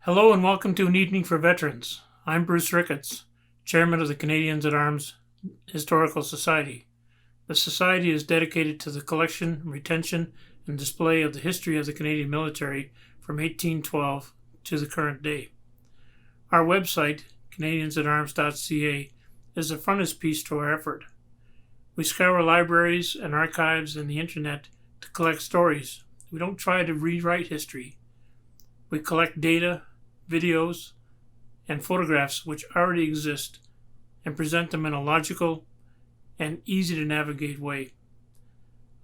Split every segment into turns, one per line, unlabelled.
Hello and welcome to An Evening for Veterans. I'm Bruce Ricketts, Chairman of the Canadians at Arms Historical Society. The Society is dedicated to the collection, retention, and display of the history of the Canadian military from 1812 to the current day. Our website, canadiansatarms.ca, is the frontispiece to our effort. We scour libraries and archives and the internet to collect stories. We don't try to rewrite history. We collect data, videos, and photographs which already exist and present them in a logical and easy to navigate way.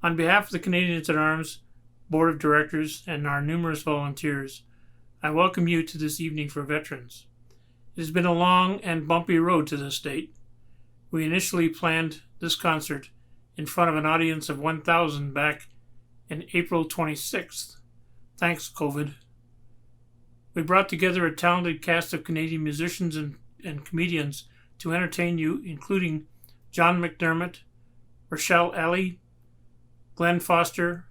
On behalf of the Canadians at Arms Board of Directors and our numerous volunteers, I welcome you to this evening for veterans. It has been a long and bumpy road to this date. We initially planned this concert in front of an audience of 1,000 back in April 26th. Thanks, COVID. We brought together a talented cast of Canadian musicians and comedians to entertain you, including John McDermott, Rochelle Alley, Glenn Foster,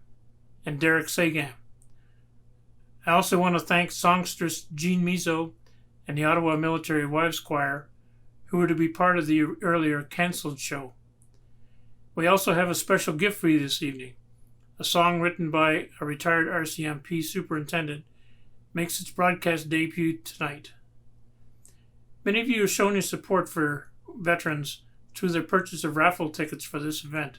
and Derek Sagan. I also want to thank songstress Jean Mizo and the Ottawa Military Wives Choir, who were to be part of the earlier cancelled show. We also have a special gift for you this evening. A song written by a retired RCMP superintendent makes its broadcast debut tonight. Many of you have shown your support for veterans through their purchase of raffle tickets for this event.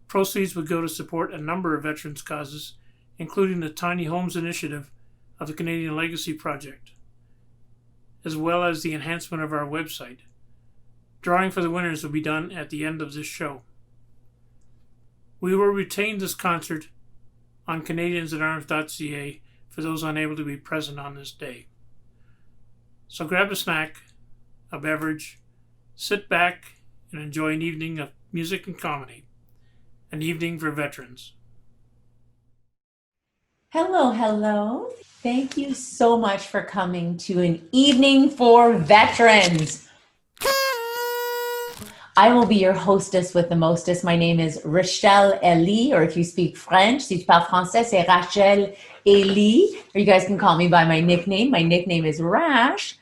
Proceeds would go to support a number of veterans' causes, including the Tiny Homes Initiative of the Canadian Legacy Project, as well as the enhancement of our website. Drawing for the winners will be done at the end of this show. We will retain this concert on canadiansatarms.ca for those unable to be present on this day. So grab a snack, a beverage, sit back, and enjoy an evening of music and comedy. An evening for veterans.
Hello, hello. Thank you so much for coming to An Evening for Veterans. I will be your hostess with the mostest. My name is Rochelle Elie, or if you speak French, si tu parles français, c'est Rachel Elie, or you guys can call me by my nickname. My nickname is Rash.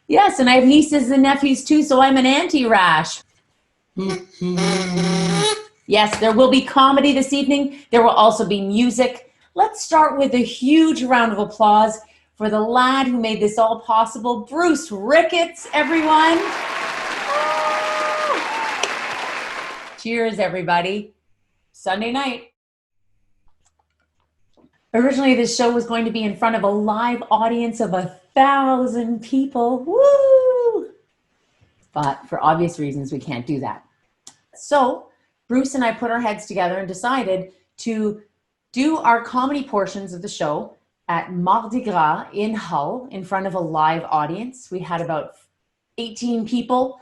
Yes, and I have nieces and nephews too, so I'm an Auntie Rash. Yes, there will be comedy this evening. There will also be music. Let's start with a huge round of applause for the lad who made this all possible, Bruce Ricketts, everyone. Cheers, everybody. Sunday night. Originally, this show was going to be in front of a live audience of 1,000 people. Woo! But for obvious reasons, we can't do that. So Bruce and I put our heads together and decided to do our comedy portions of the show at Mardi Gras in Hull in front of a live audience. We had about 18 people,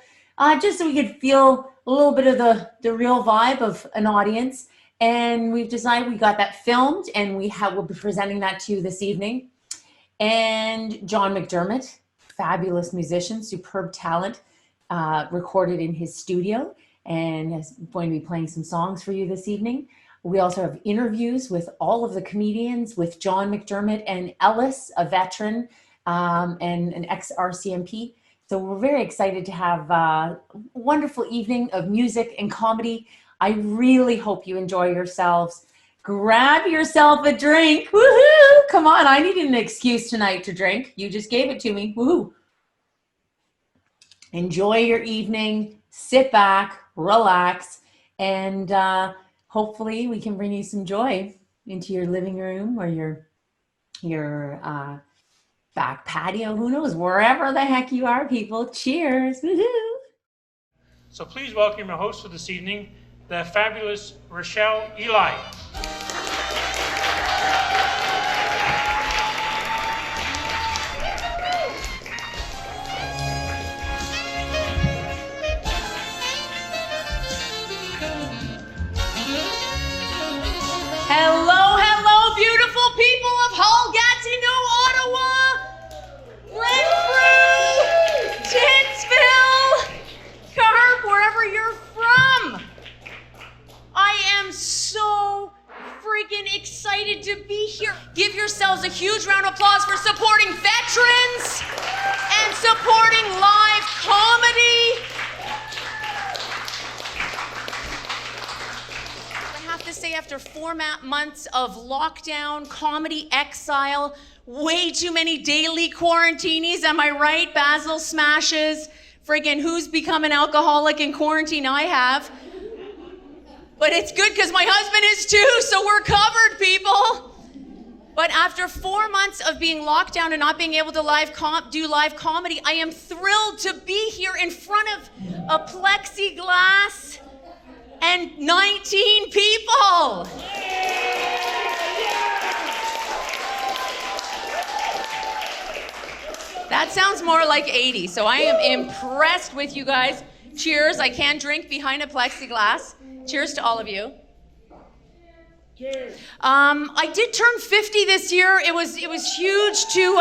just so we could feel a little bit of the real vibe of an audience. And we've decided we got that filmed and we'll be presenting that to you this evening. And John McDermott, fabulous musician, superb talent, recorded in his studio and is going to be playing some songs for you this evening. We also have interviews with all of the comedians, with John McDermott and Ellis, a veteran and an ex-RCMP. So we're very excited to have a wonderful evening of music and comedy. I really hope you enjoy yourselves. Grab yourself a drink. Woohoo! Come on, I needed an excuse tonight to drink. You just gave it to me. Woohoo! Enjoy your evening. Sit back, relax, and hopefully we can bring you some joy into your living room or your back patio, who knows, wherever the heck you are, people. Cheers. Woohoo!
So please welcome our host for this evening, the fabulous Rochelle Elie.
Hello, hello, beautiful people of Hull, Gatineau, Ottawa, Renfrew, Ticksville, Carp, wherever you're from. I am so freaking
friggin' excited to be here. Give yourselves a huge round of applause for supporting veterans and supporting live comedy. I have to say, after 4 months of lockdown, comedy exile, way too many daily quarantinis, am I right? Basil smashes. Friggin' who's become an alcoholic in quarantine? I have. But it's good because my husband is too, so we're covered, people. But after 4 months of being locked down and not being able to do live comedy, I am thrilled to be here in front of a plexiglass and 19 people. That sounds more like 80, so I am impressed with you guys. Cheers, I can't drink behind a plexiglass. Cheers to all of you. Cheers. I did turn 50 this year. It was huge to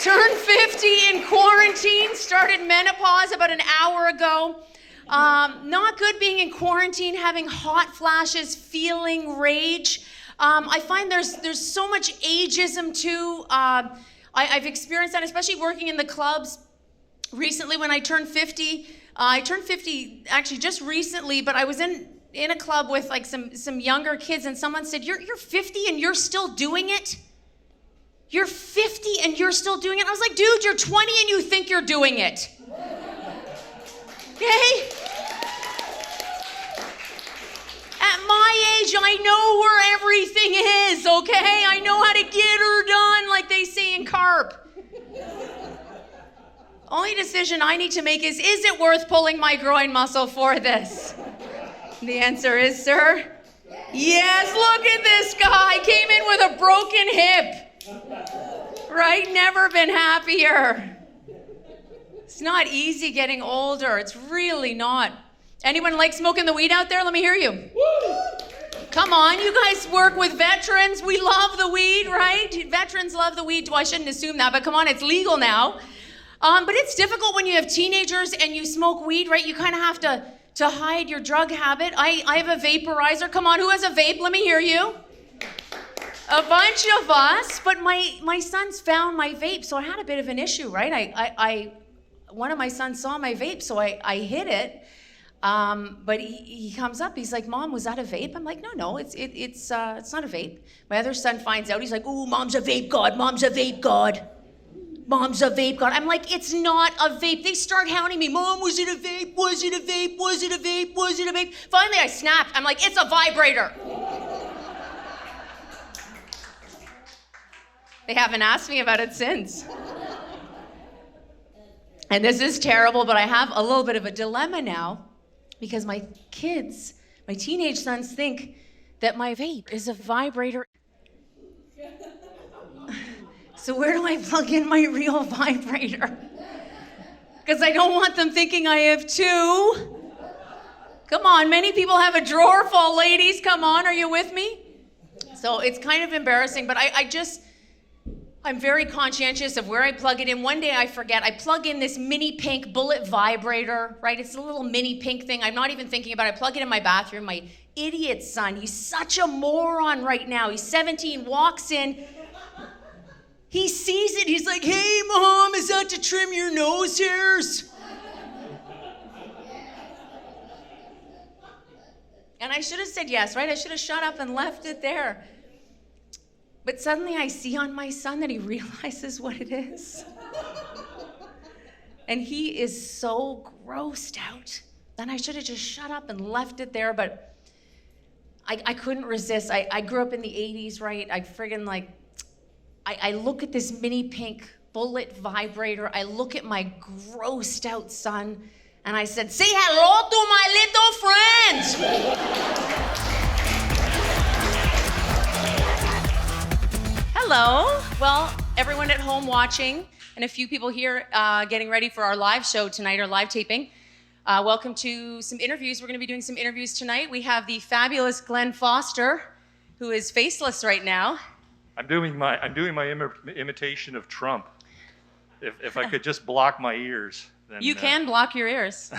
turn 50 in quarantine. Started menopause about an hour ago. Not good being in quarantine, having hot flashes, feeling rage. I find there's so much ageism too. I've experienced that, especially working in the clubs. Recently, when I turned 50, I turned 50 actually just recently, but I was in a club with like some younger kids, and someone said, "You're 50 and you're still doing it? You're 50 and you're still doing it?" I was like, "Dude, you're 20 and you think you're doing it." Okay? At my age, I know where everything is, okay? I know how to get her done, like they say in carp. Only decision I need to make is it worth pulling my groin muscle for this? The answer is, sir, yes. Look at this guy. Came in with a broken hip. Right? Never been happier. It's not easy getting older. It's really not. Anyone like smoking the weed out there? Let me hear you. Woo! Come on, you guys work with veterans. We love the weed, right? Veterans love the weed. Well, I shouldn't assume that, but come on, it's legal now. But it's difficult when you have teenagers and you smoke weed, right? You kind of have to hide your drug habit. I have a vaporizer. Come on, who has a vape? Let me hear you. A bunch of us, but my sons found my vape, so I had a bit of an issue, right? One of my sons saw my vape, so I hid it. But he comes up, he's like, "Mom, was that a vape?" I'm like, no, it's not a vape. My other son finds out, he's like, "Ooh, Mom's a vape god, Mom's a vape god. Mom's a vape god." I'm like, "It's not a vape." They start hounding me, "Mom, was it a vape? Was it a vape? Was it a vape? Was it a vape?" Finally, I snapped. I'm like, "It's a vibrator." They haven't asked me about it since. And this is terrible, but I have a little bit of a dilemma now because my kids, my teenage sons, think that my vape is a vibrator. So where do I plug in my real vibrator? Because I don't want them thinking I have two. Come on, many people have a drawer full, ladies. Come on, are you with me? So it's kind of embarrassing, but I'm very conscientious of where I plug it in. One day I forget, I plug in this mini pink bullet vibrator, right? It's a little mini pink thing. I'm not even thinking about it. I plug it in my bathroom. My idiot son, he's such a moron right now. He's 17, walks in. He sees it. He's like, "Hey, Mom, is that to trim your nose hairs?" And I should have said yes, right? I should have shut up and left it there. But suddenly I see on my son that he realizes what it is. And he is so grossed out. And I should have just shut up and left it there, but I couldn't resist. I grew up in the 80s, right? I look at this mini pink bullet vibrator. I look at my grossed out son, and I said, "Say hello to my little friends." Hello. Well, everyone at home watching, and a few people here getting ready for our live show tonight, our live taping. Welcome to some interviews. We're going to be doing some interviews tonight. We have the fabulous Glenn Foster, who is faceless right now.
I'm doing my imitation of Trump. If I could just block my ears, then
you can block your ears.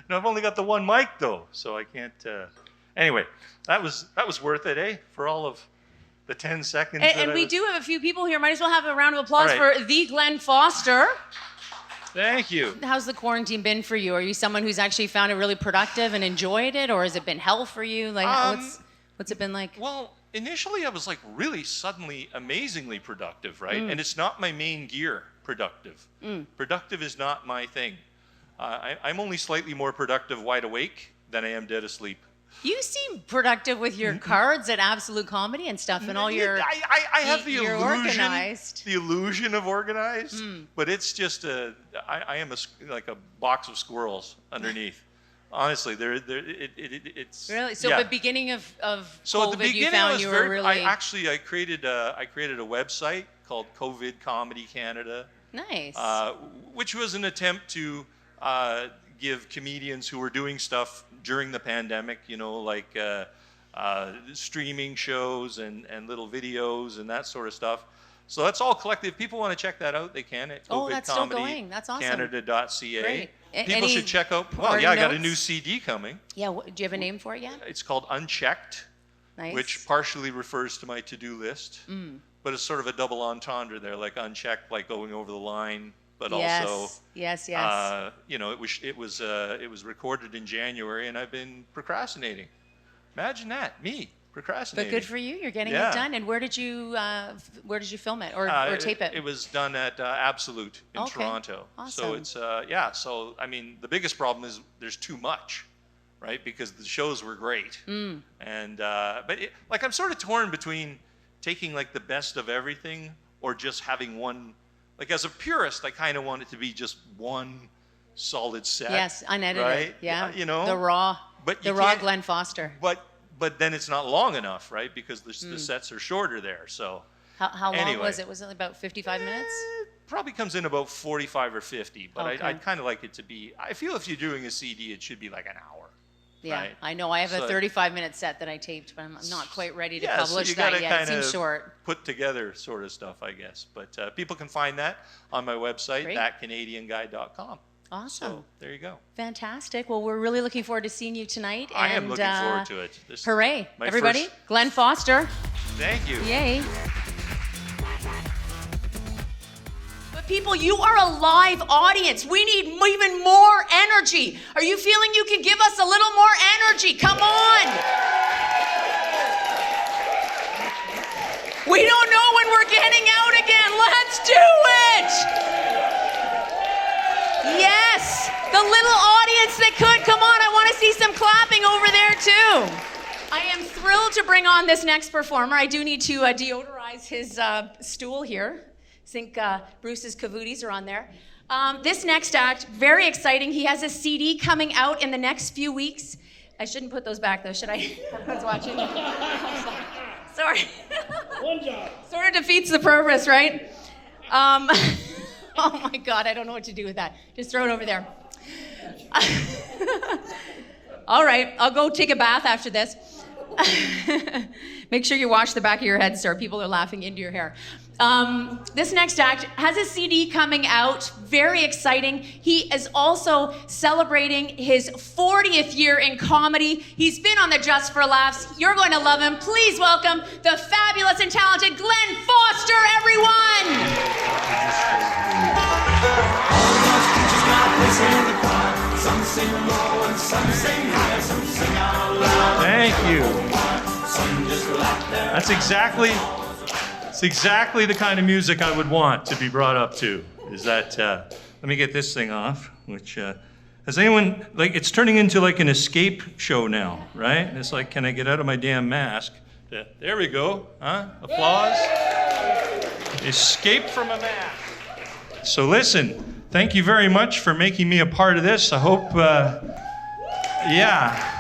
No, I've only got the one mic though, so I can't. Anyway, that was worth it, eh? For all of the 10 seconds.
And we do have a few people here. Might as well have a round of applause
All right.
for the Glenn Foster.
Thank you.
How's the quarantine been for you? Are you someone who's actually found it really productive and enjoyed it, or has it been hell for you? Like, what's it been like?
Well, initially I was like really suddenly amazingly productive, right? And it's not my main gear, productive. Productive is not my thing. I'm only slightly more productive wide awake than I am dead asleep.
You seem productive with your cards at Absolute Comedy and stuff, and all your.
I have the
you're
illusion,
organized.
the illusion of organized, but it's just I am like a box of squirrels underneath. Honestly, it's
Really? So,
yeah.
the beginning of
So
COVID,
at the beginning,
you found
I was
you were really
I created a website called COVID Comedy Canada,
nice.
which was an attempt to give comedians who were doing stuff during the pandemic, you know, like streaming shows and little videos and that sort of stuff. So that's all collected. If people want to check that out, they can at
Oh, that's still going. That's awesome.
Canada.ca.
Great.
People
Any
should check out. Well,
parting
yeah, I got a
notes?
new CD coming.
Yeah. Do you have a name for it yet?
It's called Unchecked,
Nice.
which partially refers to my to-do list, but it's sort of a double entendre there, like unchecked, like going over the line, but also,
yes.
you know, it was recorded in January, and I've been procrastinating. Imagine that, me procrastinating.
But good for you. You're getting
Yeah.
it done. And where did you film it or tape it?
It was done at Absolute in
Okay.
Toronto.
Awesome.
So it's So I mean, the biggest problem is there's too much, right? Because the shows were great, and but I'm sort of torn between taking like the best of everything or just having one. Like as a purist, I kind of want it to be just one solid set.
Yes, unedited.
Right?
Yeah.
You know.
The raw.
But
the
you
raw
can't-
Glenn Foster.
But then it's not long enough, right? Because the sets are shorter there. So
How long
anyway.
was it? Was it about 55 minutes?
probably comes in about 45 or 50. But
Okay.
I'd kind of like it to be. I feel if you're doing a CD, it should be like an hour.
Yeah,
Right.
I know. I have a
So-
35-minute set that I taped, but I'm not quite ready to
Yeah, so
publish
you
that
gotta
yet. It
kinda
seems short.
Put together sort of stuff, I guess. But people can find that on my website,
Great.
thatcanadianguy.com.
Awesome.
So there you go.
Fantastic. Well, we're really looking forward to seeing you tonight.
I am
and,
looking forward to it. This is
Hooray.
my
Everybody.
first-
Glenn Foster.
Thank you.
Yay. But people, you are a live audience. We need even more energy. Are you feeling you can give us a little more energy? Come on. We don't know when we're getting out again. Let's do it. Yes, the little audience that could. Come on, I want to see some clapping over there too. I am thrilled to bring on this next performer. I do need to deodorize his stool here. I think Bruce's cavooties are on there. This next act, very exciting. He has a CD coming out in the next few weeks. I shouldn't put those back though, should I? Everyone's watching. Sorry.
One job.
Sort of defeats the purpose, right? Oh my God, I don't know what to do with that. Just throw it over there. All right, I'll go take a bath after this. Make sure you wash the back of your head, sir. People are laughing into your hair. This next act has a CD coming out, very exciting. He is also celebrating his 40th year in comedy. He's been on the Just for Laughs. You're going to love him. Please welcome the fabulous and talented Glenn Foster, everyone!
Thank you. That's exactly the kind of music I would want to be brought up to. Is that? Let me get this thing off. Which has anyone like? It's turning into like an escape show now, right? It's like, can I get out of my damn mask? There we go. Huh? Applause. Escape from a mask. So listen, thank you very much for making me a part of this. I hope. Yeah.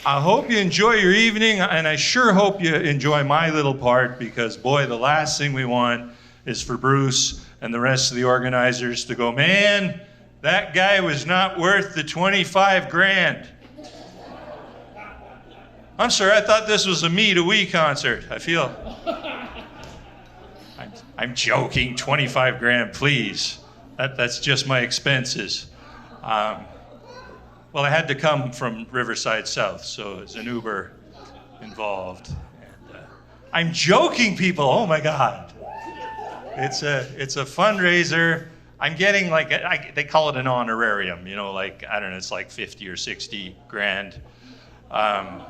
I hope you enjoy your evening, and I sure hope you enjoy my little part, because, boy, the last thing we want is for Bruce and the rest of the organizers to go, man, that guy was not worth the 25 grand. I'm sorry, I thought this was a me to we concert. I feel... I'm joking, 25 grand, please. That's just my expenses. well, I had to come from Riverside South, so there's an Uber involved. And, I'm joking, people. Oh my God. It's a fundraiser. I'm getting like, they call it an honorarium, you know, like, I don't know, it's like 50 or 60 grand. No.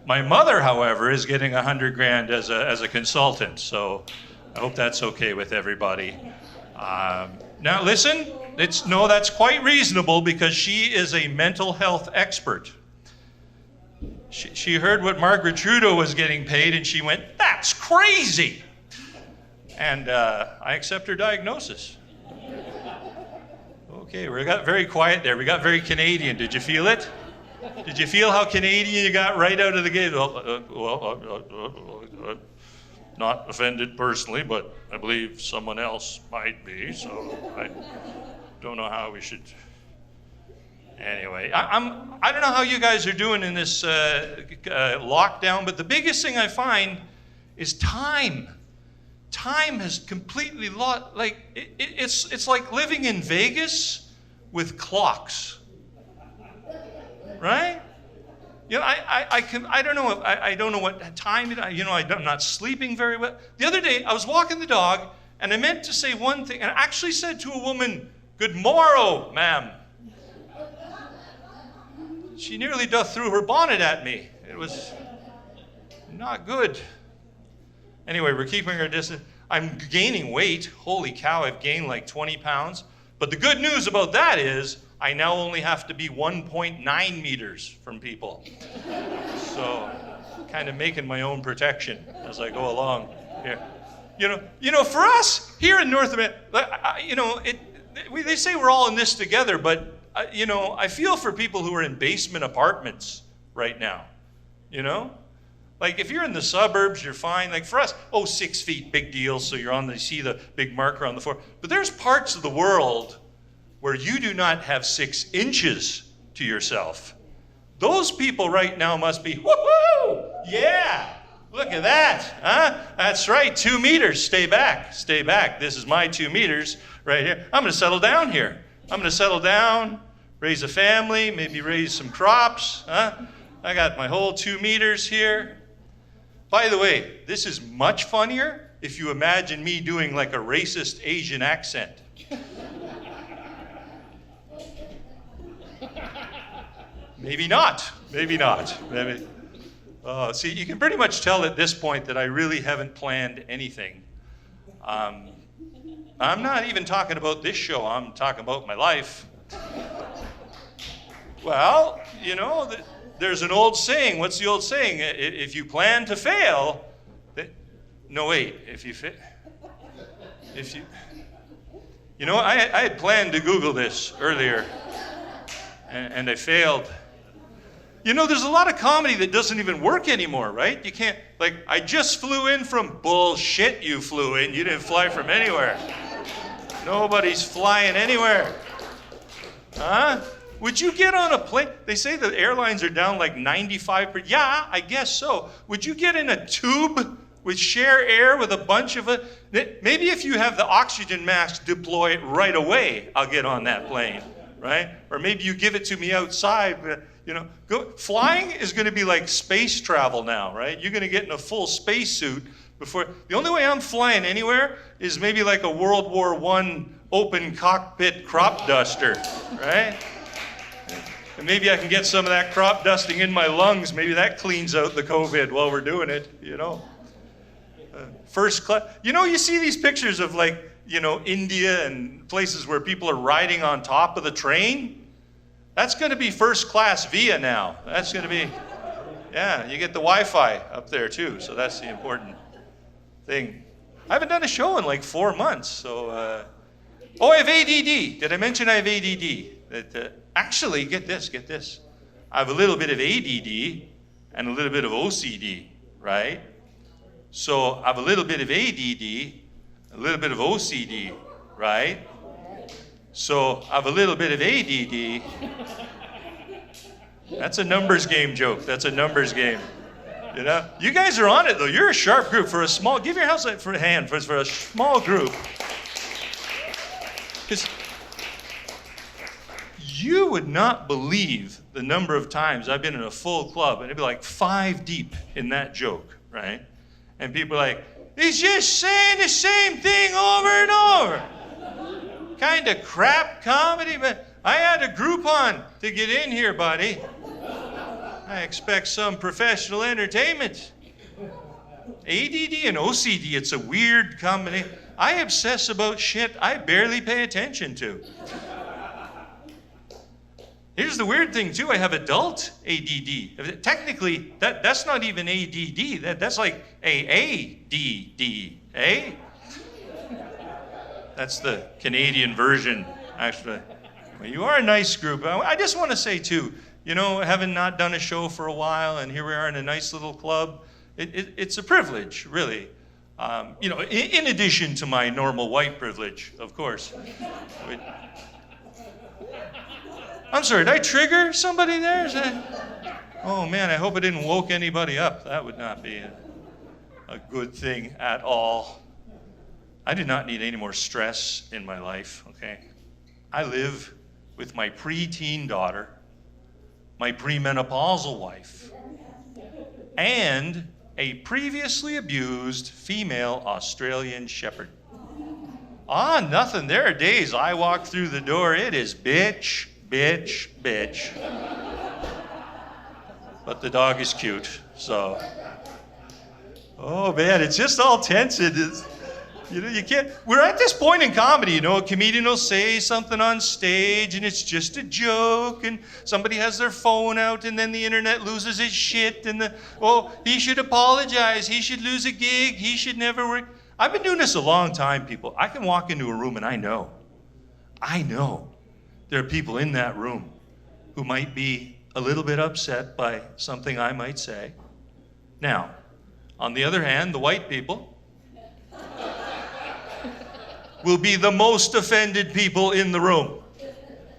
My mother, however, is getting 100 grand as a consultant, so I hope that's okay with everybody. Now listen, that's quite reasonable because she is a mental health expert. She heard what Margaret Trudeau was getting paid and she went, that's crazy. And I accept her diagnosis. Okay, we got very quiet there. We got very Canadian. Did you feel it? Did you feel how Canadian you got right out of the gate? Not offended personally, but I believe someone else might be, so I don't know how we should. Anyway, I don't know how you guys are doing in this lockdown, but the biggest thing I find is time. Time has completely lost. Like it's like living in Vegas with clocks, right? You know, I don't know. I don't know what time it. You know, I'm not sleeping very well. The other day, I was walking the dog, and I meant to say one thing, and I actually said to a woman, "Good morrow, ma'am." She nearly threw her bonnet at me. It was not good. Anyway, we're keeping our distance. I'm gaining weight. Holy cow, I've gained like 20 pounds. But the good news about that is I now only have to be 1.9 meters from people. So kind of making my own protection as I go along here. You know, for us here in North America, you know, they say we're all in this together, but you know, I feel for people who are in basement apartments right now, you know? Like if you're in the suburbs, you're fine. Like for us, 6 feet, big deal. So you see the big marker on the floor. But there's parts of the world where you do not have 6 inches to yourself. Those people right now must be, woohoo! Yeah, look at that, huh? That's right, 2 meters, stay back. This is my 2 meters right here. I'm gonna settle down here. I'm gonna settle down, raise a family, maybe raise some crops, huh? I got my whole 2 meters here. By the way, this is much funnier if you imagine me doing like a racist Asian accent. Maybe not. Maybe. See, you can pretty much tell at this point that I really haven't planned anything. I'm not even talking about this show. I'm talking about my life. Well, you know, there's an old saying. What's the old saying? If you plan to fail, you know, I had planned to Google this earlier, and I failed. You know, there's a lot of comedy that doesn't even work anymore, right? You can't, like, I just flew in from bullshit. You flew in. You didn't fly from anywhere. Nobody's flying anywhere. Huh? Would you get on a plane? They say the airlines are down like 95%. Yeah, I guess so. Would you get in a tube with share air with a bunch of it? Maybe if you have the oxygen mask, deploy it right away, I'll get on that plane, right? Or maybe you give it to me outside. You know, flying is going to be like space travel now, right? You're going to get in a full spacesuit before. The only way I'm flying anywhere is maybe like a World War I open cockpit crop duster, right? And maybe I can get some of that crop dusting in my lungs. Maybe that cleans out the COVID while we're doing it, you know. First class. You know, you see these pictures of like, you know, India and places where people are riding on top of the train. That's going to be first class via now. That's going to be, yeah, you get the Wi-Fi up there too. So that's the important thing. I haven't done a show in like 4 months. So, I have ADD. Did I mention I have ADD? Actually, get this. I have a little bit of ADD and a little bit of OCD, right? So I have a little bit of ADD, a little bit of OCD, right? So I have a little bit of ADD. That's a numbers game joke. That's a numbers game. You know? You guys are on it though. You're a sharp group for a small. Give your house for a hand for a small group. You would not believe the number of times I've been in a full club and it'd be like 5 deep in that joke, right? And people are like, he's just saying the same thing over and over. Kind of crap comedy, but I had a Groupon to get in here, buddy. I expect some professional entertainment. ADD and OCD, it's a weird combination. I obsess about shit I barely pay attention to. Here's the weird thing, too. I have adult ADD. Technically, that's not even ADD. That's like AADD, eh? That's the Canadian version, actually. Well, you are a nice group. I just want to say, too, you know, having not done a show for a while, and here we are in a nice little club, it's a privilege, really. You know, in addition to my normal white privilege, of course. I'm sorry, did I trigger somebody there? Oh man, I hope I didn't woke anybody up. That would not be a good thing at all. I do not need any more stress in my life, okay? I live with my preteen daughter, my premenopausal wife, and a previously abused female Australian Shepherd. Nothing. There are days I walk through the door, it is bitch, bitch, bitch. But the dog is cute, so. Oh man, it's just all tense. You know, you can't. We're at this point in comedy, you know, a comedian will say something on stage and it's just a joke, and somebody has their phone out, and then the internet loses its shit, and he should apologize, he should lose a gig, he should never work. I've been doing this a long time, people. I can walk into a room and I know there are people in that room who might be a little bit upset by something I might say. Now, on the other hand, the white people will be the most offended people in the room.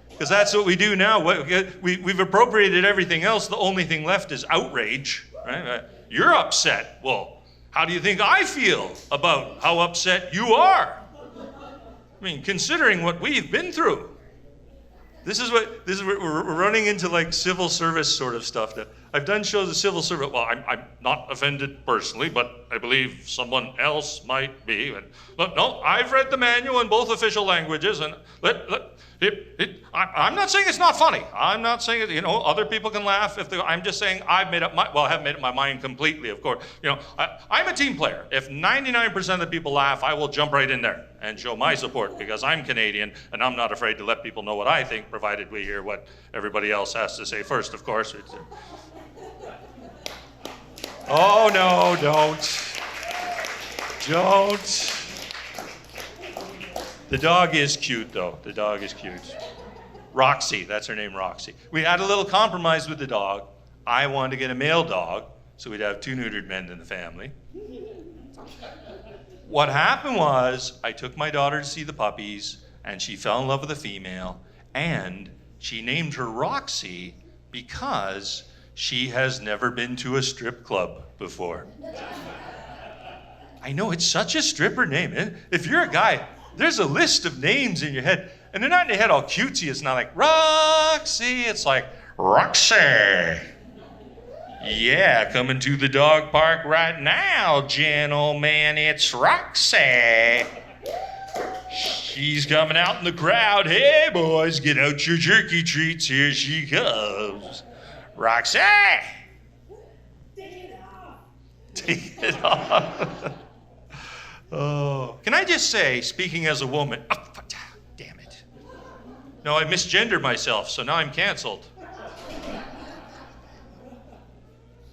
Because that's what we do now. We've appropriated everything else. The only thing left is outrage, right? You're upset. Well, how do you think I feel about how upset you are? I mean, considering what we've been through. This is what we're running into, like civil service sort of stuff. I've done shows of civil service. Well, I'm not offended personally, but I believe someone else might be. And look, no, I've read the manual in both official languages, and I'm not saying it's not funny. I'm not saying it, you know, other people can laugh I'm just saying I haven't made up my mind completely, of course. You know, I'm a team player. If 99% of the people laugh, I will jump right in there and show my support, because I'm Canadian and I'm not afraid to let people know what I think, provided we hear what everybody else has to say first, of course. Oh no, don't. The dog is cute, though. The dog is cute. Roxy, that's her name, Roxy. We had a little compromise with the dog. I wanted to get a male dog, so we'd have 2 neutered men in the family. What happened was, I took my daughter to see the puppies, and she fell in love with a female, and she named her Roxy because she has never been to a strip club before. I know, it's such a stripper name. If you're a guy, there's a list of names in your head, and they're not in your head all cutesy. It's not like Roxy, it's like Roxy. Yeah, coming to the dog park right now, gentlemen, it's Roxy. She's coming out in the crowd. Hey, boys, get out your jerky treats. Here she comes. Roxy! Take it off. Oh. Can I just say, speaking as a woman, damn it. No, I misgendered myself, so now I'm canceled.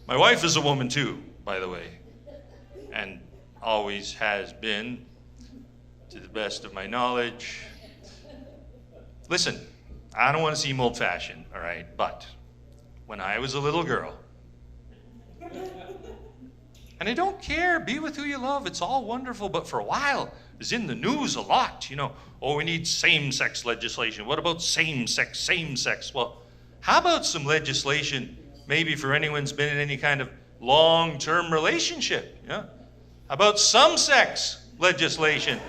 My wife is a woman too, by the way, and always has been, to the best of my knowledge. Listen, I don't want to seem old-fashioned, all right, but when I was a little girl, and I don't care, be with who you love, it's all wonderful, but for a while, it was in the news a lot, you know, we need same-sex legislation. What about same-sex? Well, how about some legislation maybe for anyone who's been in any kind of long-term relationship, yeah? How about some sex legislation?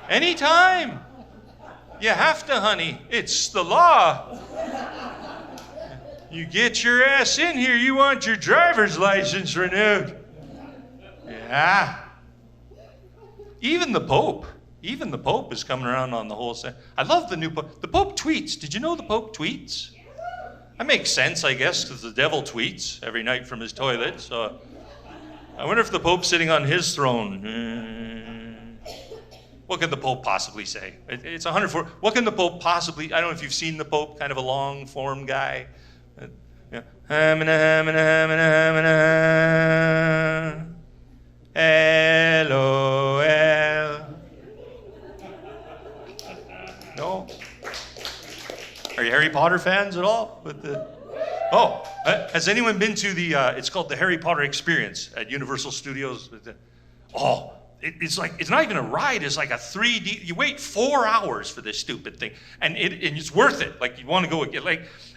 Anytime. You have to, honey. It's the law. You get your ass in here, you want your driver's license renewed. Yeah. Even the Pope is coming around on the whole set. I love the new Pope. The Pope tweets. Did you know the Pope tweets? That makes sense, I guess, because the devil tweets every night from his toilet. So I wonder if the Pope's sitting on his throne. What could the Pope possibly say? It's 104. What can the Pope possibly? I don't know if you've seen the Pope, kind of a long form guy. Yeah. LOL. No? Are you Harry Potter fans at all? Has anyone been to the, it's called the Harry Potter Experience at Universal Studios? It's not even a ride, it's like a 3D, you wait 4 hours for this stupid thing, and it's worth it. Like, you want to go get,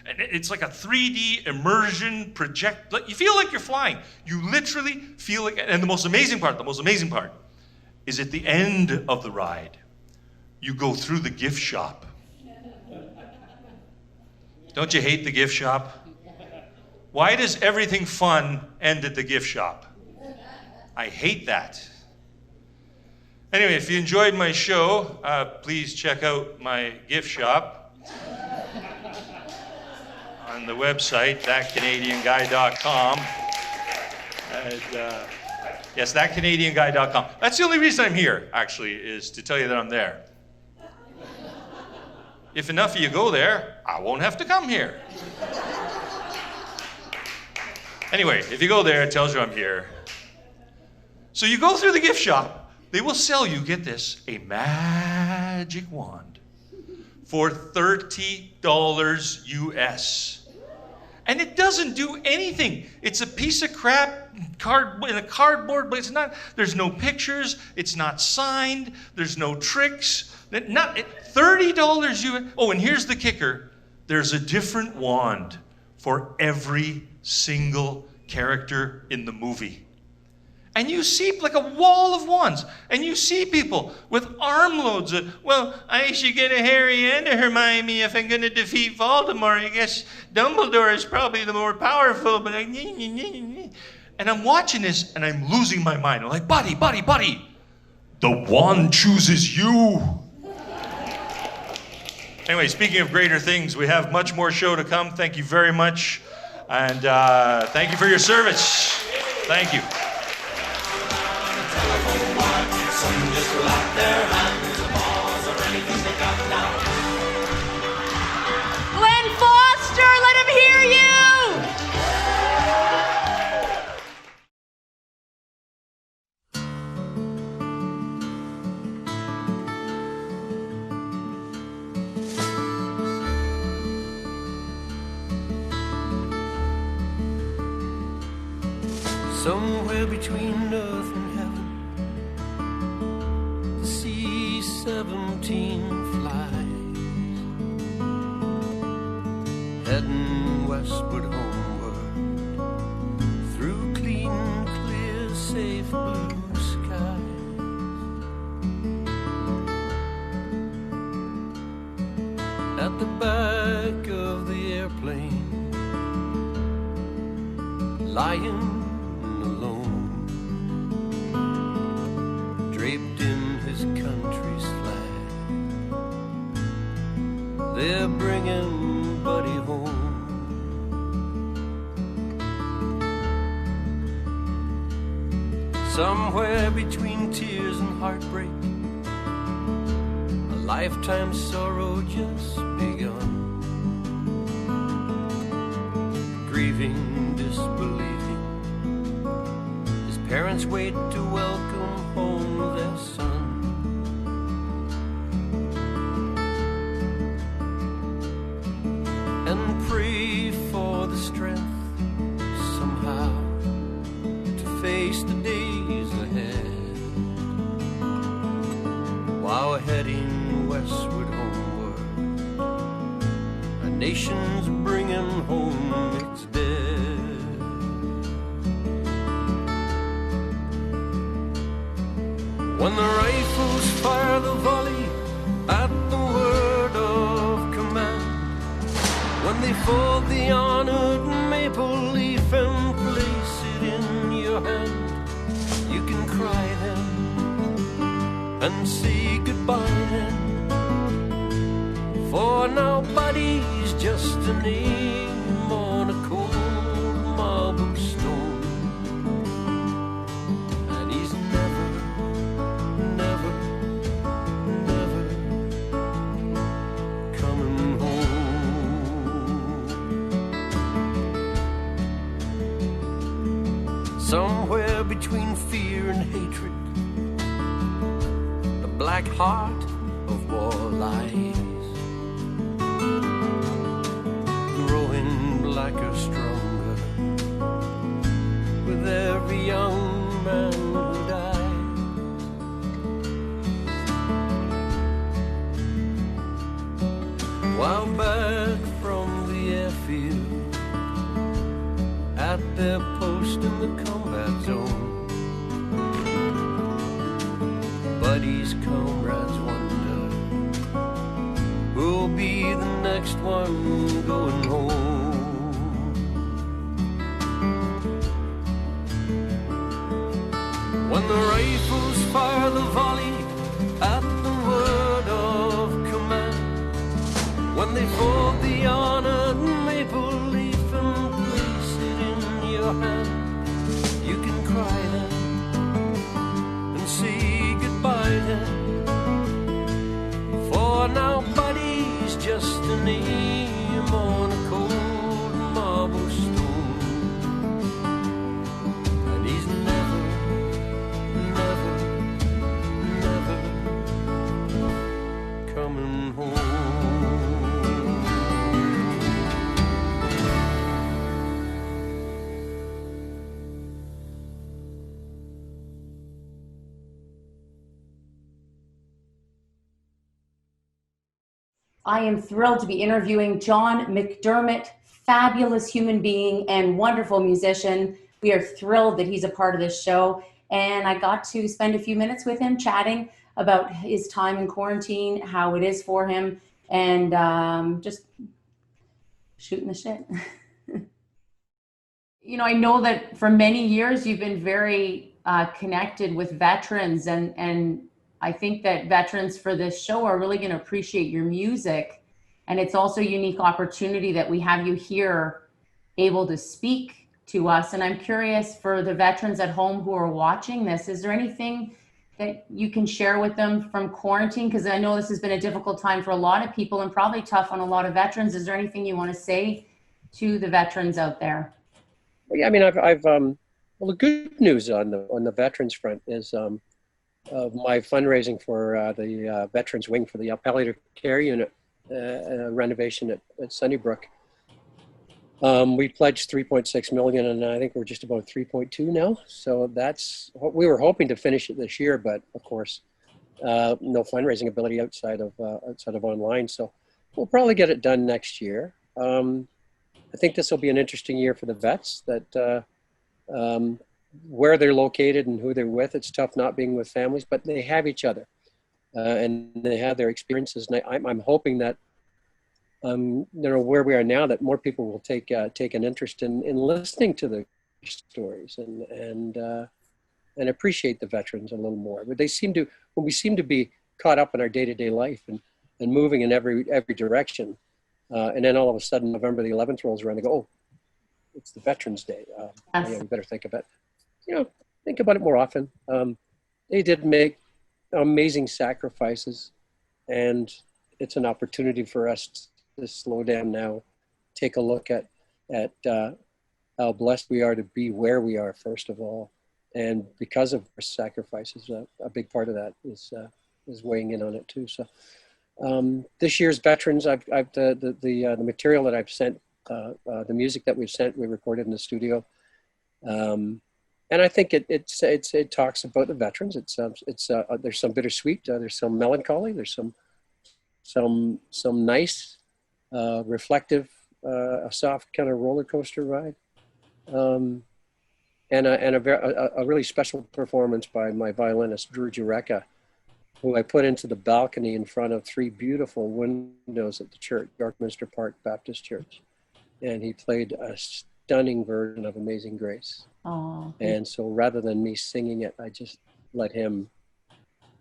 it's like a 3D immersion project, you feel like you're flying. You literally feel like, and the most amazing part is at the end of the ride, you go through the gift shop. Don't you hate the gift shop? Why does everything fun end at the gift shop? I hate that. Anyway, if you enjoyed my show, please check out my gift shop on the website, thatcanadianguy.com. Yes, thatcanadianguy.com. That's the only reason I'm here, actually, is to tell you that I'm there. If enough of you go there, I won't have to come here. Anyway, if you go there, it tells you I'm here. So you go through the gift shop, they will sell you, get this, a magic wand for $30 US. And it doesn't do anything. It's a piece of crap in a cardboard, but it's not, there's no pictures, it's not signed, there's no tricks. $30 US. Oh, and here's the kicker. There's a different wand for every single character in the movie. And you see like a wall of wands, and you see people with armloads of, well, I should get a Harry and a Hermione if I'm going to defeat Voldemort. I guess Dumbledore is probably the more powerful, but and I'm watching this, and I'm losing my mind. I'm like, buddy, the wand chooses you. Anyway, speaking of greater things, we have much more show to come. Thank you very much, and thank you for your service. Thank you.
Glenn Foster, let him hear you!
Somewhere between earth and heaven, the C-17 flies, heading westward homeward, through clean, clear, safe blue skies. At the back of the airplane, lying alone, draped in his country's flag, they're bringing Buddy home. Somewhere between tears and heartbreak, a lifetime's sorrow just begun, grieving, disbelieving. Parents wait to welcome home their son. And pray for the strength somehow to face the days ahead, while heading westward homeward, a nation's bringing home its dead. When the rifles fire the volley at the world now buddy's just a name on a cold marble stone, and he's never, never, never coming home. Somewhere between fear and hatred, the black heart of war lies, growing blacker, stronger with every young man who dies. While back from the airfield, at their post in the combat zone, buddies, comrades wonder who'll be the next one going home. When the rifles fire the volley at the word of command, when they fold the honored maple leaf and place it in your hand, you can cry then and say goodbye then, for now buddy's just a name on a cold marble stone, and he's never, never, never coming home.
I am thrilled to be interviewing John McDermott, fabulous human being and wonderful musician. We are thrilled that he's a part of this show. And I got to spend a few minutes with him chatting about his time in quarantine, how it is for him, and just shooting the shit. You know, I know that for many years you've been very connected with veterans, and I think that veterans for this show are really going to appreciate your music. And it's also a unique opportunity that we have you here able to speak to us. And I'm curious, for the veterans at home who are watching this, is there anything that you can share with them from quarantine? Because I know this has been a difficult time for a lot of people and probably tough on a lot of veterans. Is there anything you want to say to the veterans out there?
Yeah, I mean, well, the good news on the veterans front is my fundraising for the Veterans Wing for the palliative care unit renovation at Sunnybrook. We pledged 3.6 million, and I think we're just about 3.2 now. So that's what we were hoping to finish it this year, but of course, no fundraising ability outside of online. So we'll probably get it done next year. I think this will be an interesting year for the vets, that where they're located and who they're with. It's tough not being with families, but they have each other and they have their experiences. And I'm hoping that, you know, where we are now, that more people will take an interest in listening to the stories and appreciate the veterans a little more. But when we seem to be caught up in our day-to-day life and moving in every direction, and then all of a sudden November the 11th rolls around, they go, oh, it's the Veterans Day. Yeah, we better think about it. You know, think about it more often. They did make amazing sacrifices, and it's an opportunity for us to slow down now, take a look at how blessed we are to be where we are, first of all, and because of our sacrifices, a big part of that is weighing in on it too. So this year's veterans, I've the material that I've sent, the music that we've sent, we recorded in the studio. And I think it talks about the veterans. There's some bittersweet, there's some melancholy, there's some nice, reflective, a soft kind of roller coaster ride, and a really special performance by my violinist Drew Jureka, who I put into the balcony in front of 3 beautiful windows at the church, Yorkminster Park Baptist Church, and he played a stunning version of Amazing Grace.
Oh.
And so rather than me singing it, I just let him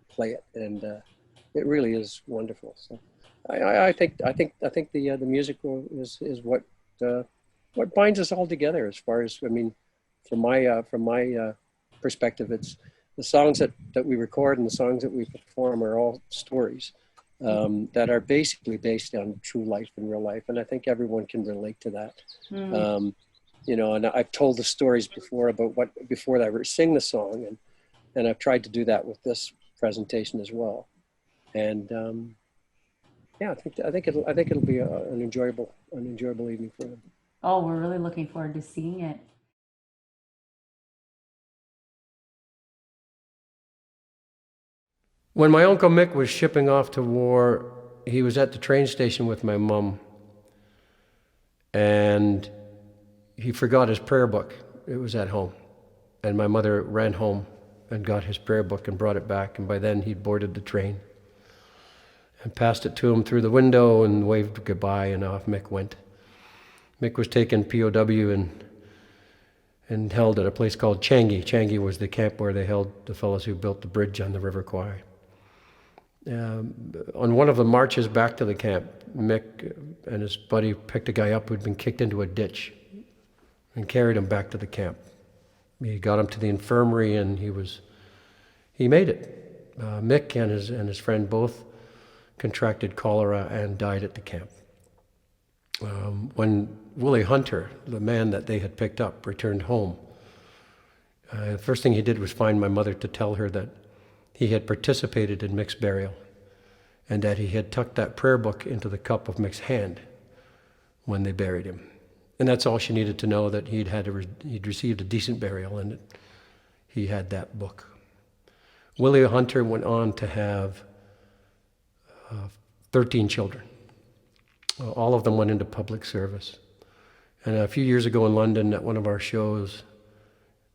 play it, and it really is wonderful. So I think the music is what binds us all together. As far as, I mean, from my perspective, it's the songs that we record and the songs that we perform are all stories that are basically based on true life and real life, and I think everyone can relate to that. You know, and I've told the stories before about before I sing the song, and I've tried to do that with this presentation as well. And yeah, I think it'll be an enjoyable evening for them.
Oh, we're really looking forward to seeing it.
When my Uncle Mick was shipping off to war, he was at the train station with my mom, and he forgot his prayer book. It was at home. And my mother ran home and got his prayer book and brought it back, and by then he'd boarded the train and passed it to him through the window and waved goodbye, and off Mick went. Mick was taken POW and held at a place called Changi. Changi was the camp where they held the fellows who built the bridge on the River Kwai. On one of the marches back to the camp, Mick and his buddy picked a guy up who'd been kicked into a ditch and carried him back to the camp. He got him to the infirmary, and he made it. Mick and his friend both contracted cholera and died at the camp. When Willie Hunter, the man that they had picked up, returned home, the first thing he did was find my mother to tell her that he had participated in Mick's burial and that he had tucked that prayer book into the cup of Mick's hand when they buried him. And that's all she needed to know, that he'd received a decent burial and that he had that book. Willie Hunter went on to have 13 children. All of them went into public service. And a few years ago in London at one of our shows,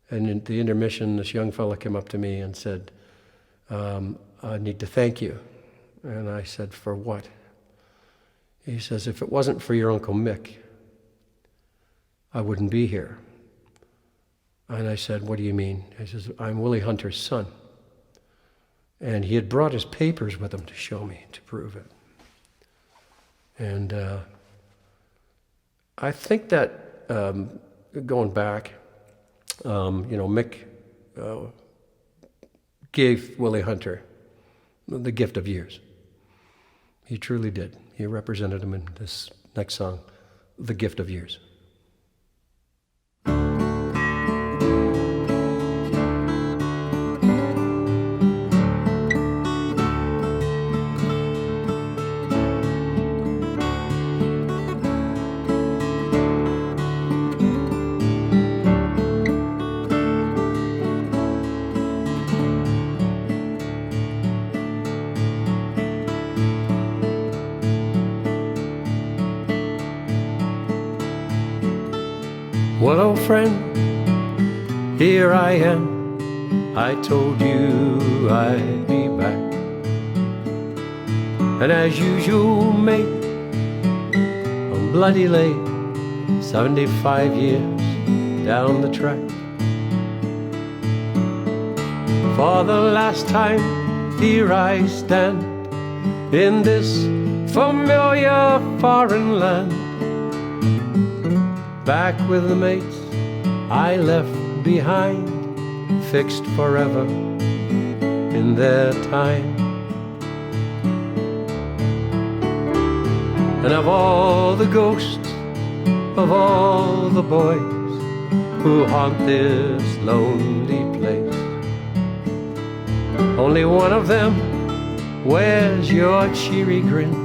and in the intermission, this young fella came up to me and said, I need to thank you. And I said, for what? He says, if it wasn't for your Uncle Mick, I wouldn't be here. And I said, what do you mean? He says, I'm Willie Hunter's son. And he had brought his papers with him to show me, to prove it. And I think that going back, Mick gave Willie Hunter the gift of years. He truly did. He represented him in this next song, The Gift of Years. Well, old friend, here I am. I told you I'd be back. And as usual, mate, I'm bloody late, 75 years down the track. For the last time, here I stand in this familiar foreign land. Back with the mates I left behind, fixed forever in their time. And of all the ghosts, of all the boys who haunt this lonely place, only one of them wears your cheery grin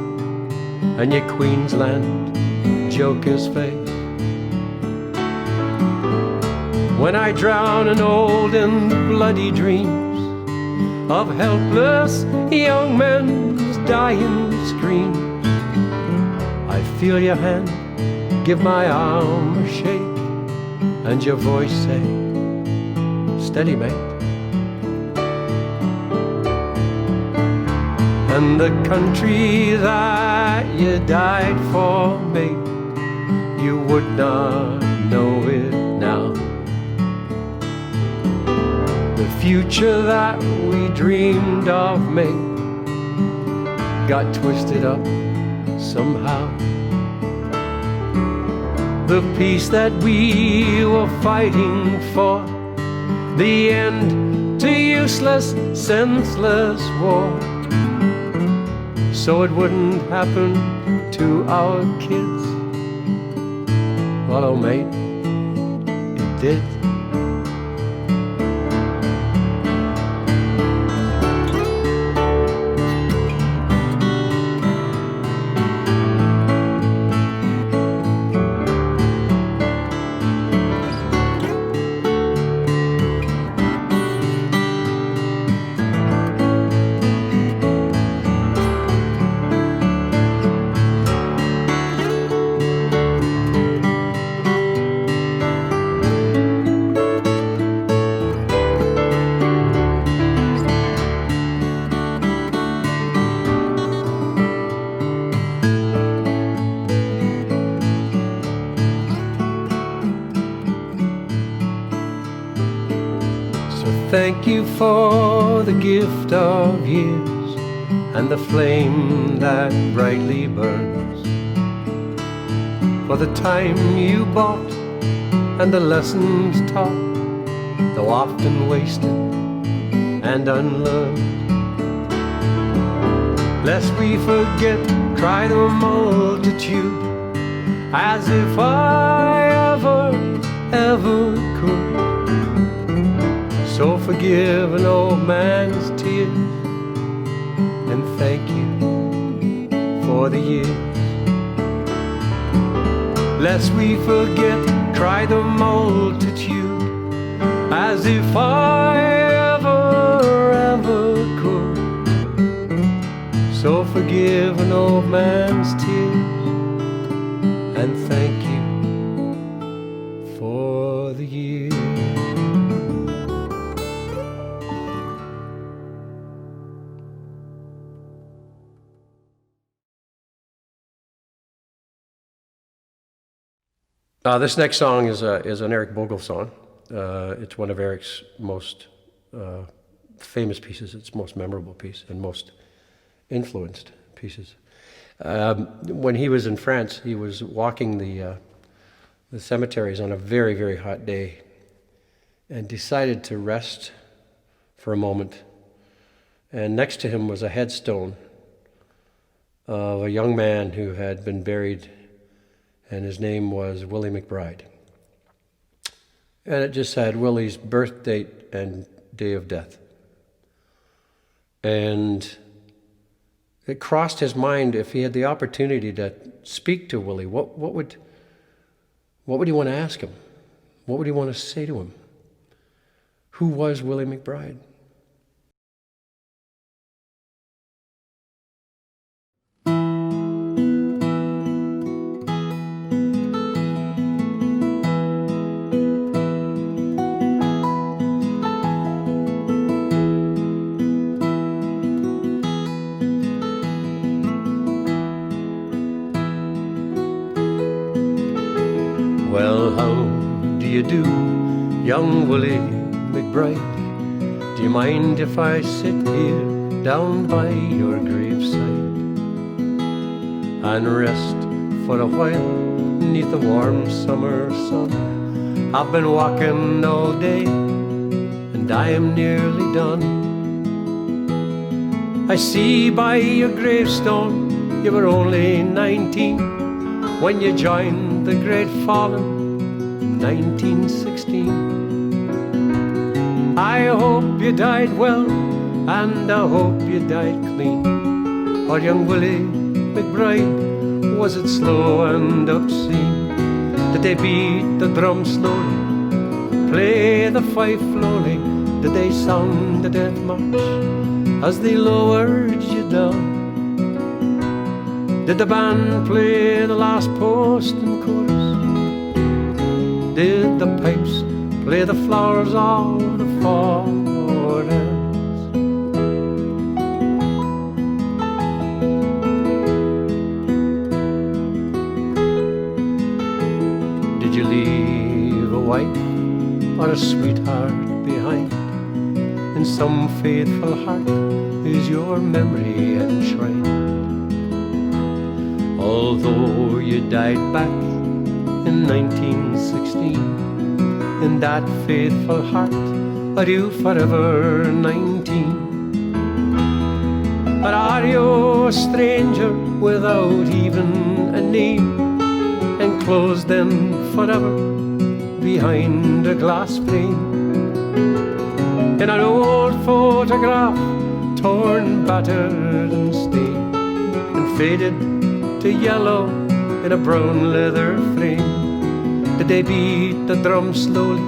and your Queensland joker's face. When I drown in old and bloody dreams of helpless young men's dying screams, I feel your hand give my arm a shake and your voice say, steady mate. And the country that you died for, mate, you would not know it now. The future that we dreamed of, mate, got twisted up somehow. The peace that we were fighting for, the end to useless, senseless war, so it wouldn't happen to our kids. Well, oh mate, it did. Thank you for the gift of years and the flame that brightly burns, for the time you bought and the lessons taught, though often wasted and unlearned. Lest we forget, try the multitude, as if I ever could. So forgive an old man's tears and thank you for the years. Lest we forget, try the multitude, as if I ever could. So forgive an old man's tears and thank you for the years. This next song is an Eric Bogle song. It's one of Eric's most famous pieces. It's most memorable piece and most influenced pieces. When he was in France, he was walking the cemeteries on a very, very hot day and decided to rest for a moment. And next to him was a headstone of a young man who had been buried, and his name was Willie McBride. And it just had Willie's birth date and day of death. And it crossed his mind, if he had the opportunity to speak to Willie, what would he want to ask him? What would he want to say to him? Who was Willie McBride? Well, how do you do, young Willie McBride? Do you mind if I sit here down by your graveside and rest for a while neath the warm summer sun? I've been walking all day and I am nearly done. I see by your gravestone you were only 19 when you joined the great fallen in 1916. I hope you died well, and I hope you died clean. Or young Willie McBride, was it slow and obscene? Did they beat the drum slowly, play the fife slowly? Did they sound the death march as they lowered you down? Did the band play the last post and chorus? Did the pipes play the flowers of the forest? Did you leave a wife or a sweetheart behind? In some faithful heart is your memory enshrined? Although you died back in 1916, in that faithful heart are you forever 19? Or are you a stranger without even a name, enclosed in forever behind a glass frame? In an old photograph, torn, battered and stained, and faded to yellow in a brown leather frame. Did they beat the drum slowly,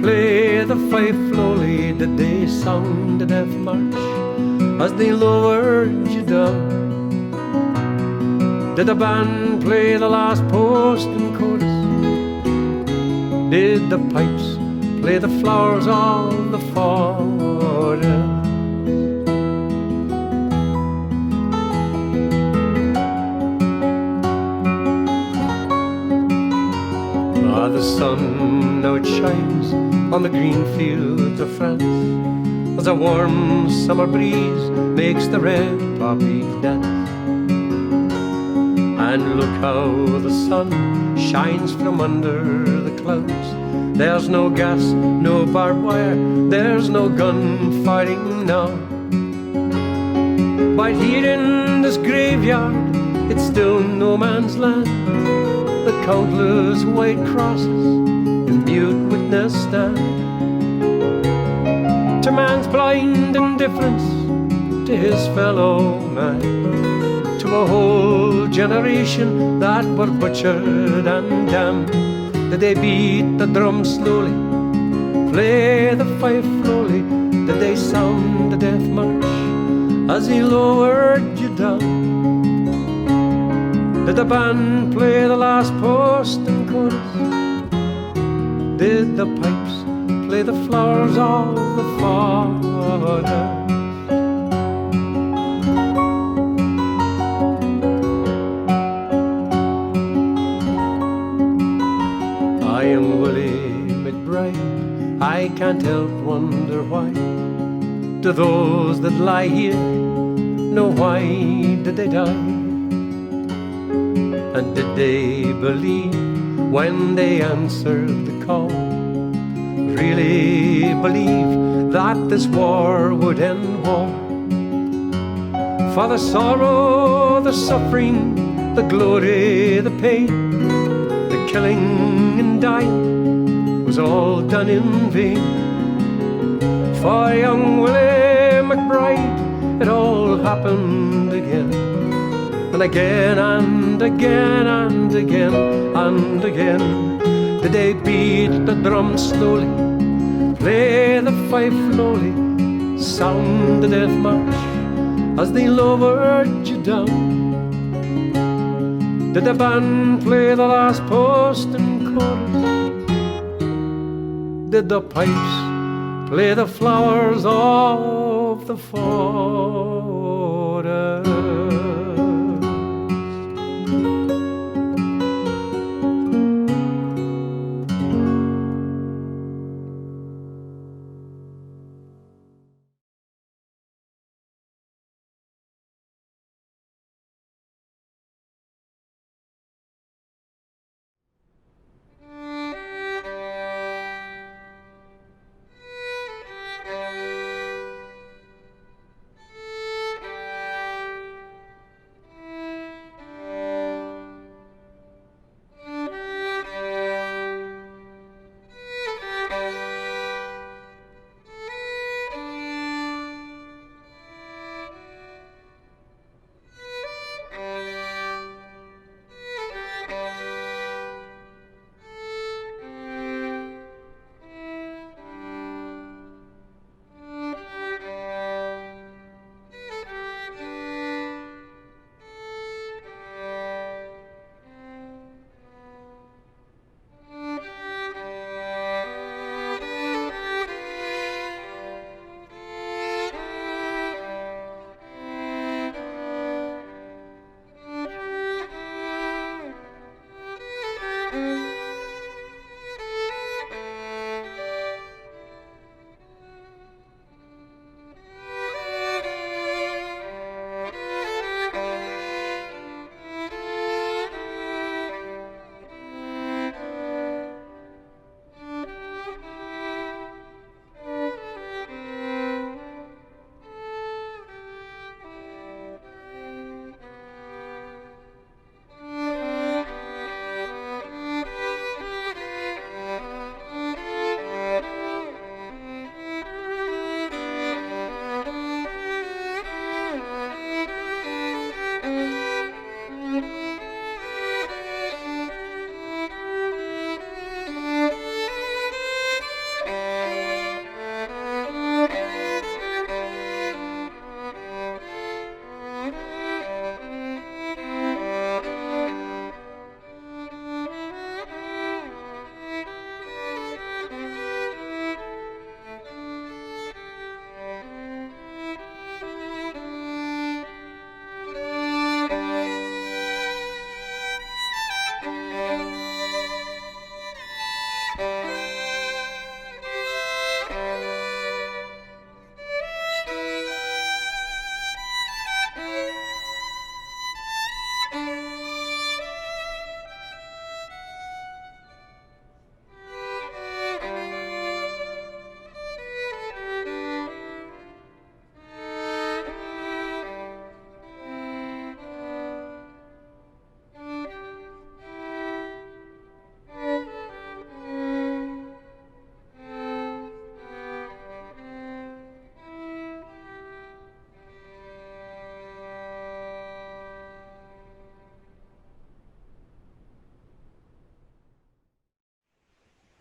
play the fife slowly? Did they sound the death march as they lowered you down? Did the band play the last post and chorus? Did the pipes play the flowers of the forest? The sun now it shines on the green fields of France, as a warm summer breeze makes the red poppy dance. And look how the sun shines from under the clouds. There's no gas, no barbed wire, there's no gun fighting now. But here in this graveyard, it's still no man's land. The countless white crosses in mute witness stand to man's blind indifference to his fellow man, to a whole generation that were butchered and damned. Did they beat the drum slowly, play the fife slowly? Did they sound the death march as he lowered you down? Did the band play the last post and chorus? Did the pipes play the flowers of the forest? I am Willie McBride, I can't help wonder why. Do those that lie here know why did they die? And did they believe when they answered the call? Really believe that this war would end war? For the sorrow, the suffering, the glory, the pain, the killing and dying was all done in vain. For young Willie McBride, it all happened again. And again and again and again and again. Did they beat the drum slowly, play the fife slowly, sound the death march as they lowered you down? Did the band play the last post and chorus? Did the pipes play the flowers of the forest?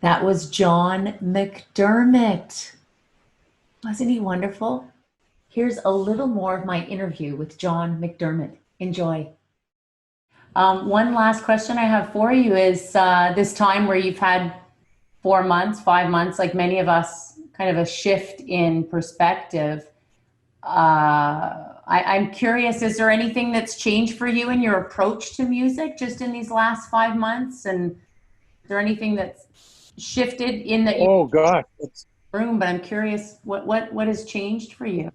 That was John McDermott. Wasn't he wonderful? Here's a little more of my interview with John McDermott. Enjoy. One last question I have for you is this time where you've had 4 months, 5 months, like many of us, kind of a shift in perspective. I'm curious, is there anything that's changed for you in your approach to music just in these last 5 months? And is there anything that's shifted in the room? But I'm curious, what has changed for you?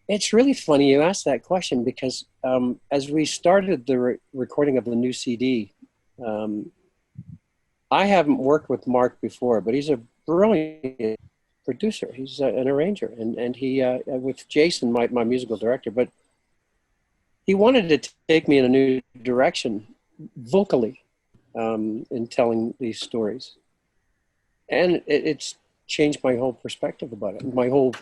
It's really funny you asked that question because as we started the recording of the new CD, I haven't worked with Mark before, but he's a brilliant producer. He's an arranger, and he with Jason, my musical director, but he wanted to take me in a new direction vocally in telling these stories, and it's changed my whole perspective about it, my whole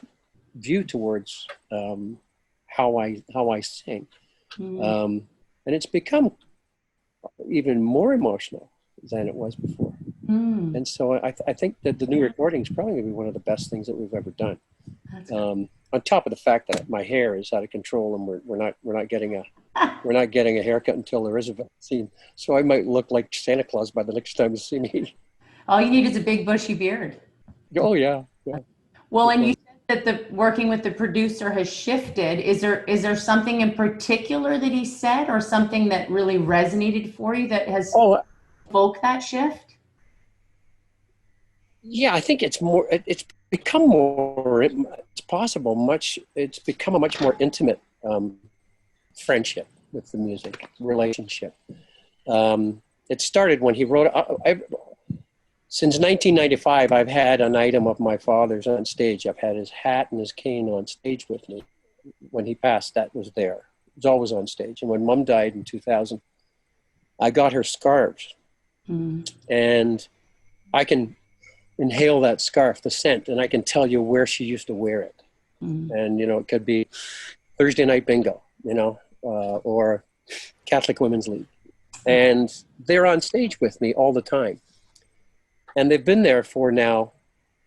view towards how I sing, and it's become even more emotional than it was before. And so I think that the new recording is probably going to be one of the best things that we've ever done. On top of the fact that my hair is out of control and we're not getting a haircut until there is a vaccine, so I might look like Santa Claus by the next time you see me.
All you need is a big bushy beard.
Oh yeah.
Well, and you said that the working with the producer has shifted. Is there something in particular that he said, or something that really resonated for you that has evoked that shift?
Yeah, I think it's more. It's become more. It's possible. It's become a much more intimate friendship with the music relationship. It started when he wrote. Since 1995, I've had an item of my father's on stage. I've had his hat and his cane on stage with me. When he passed, that was there. It was always on stage. And when Mom died in 2000, I got her scarves, and I can inhale that scarf, the scent, and I can tell you where she used to wear it. And, it could be Thursday night bingo, or Catholic Women's League. And they're on stage with me all the time. And they've been there for now,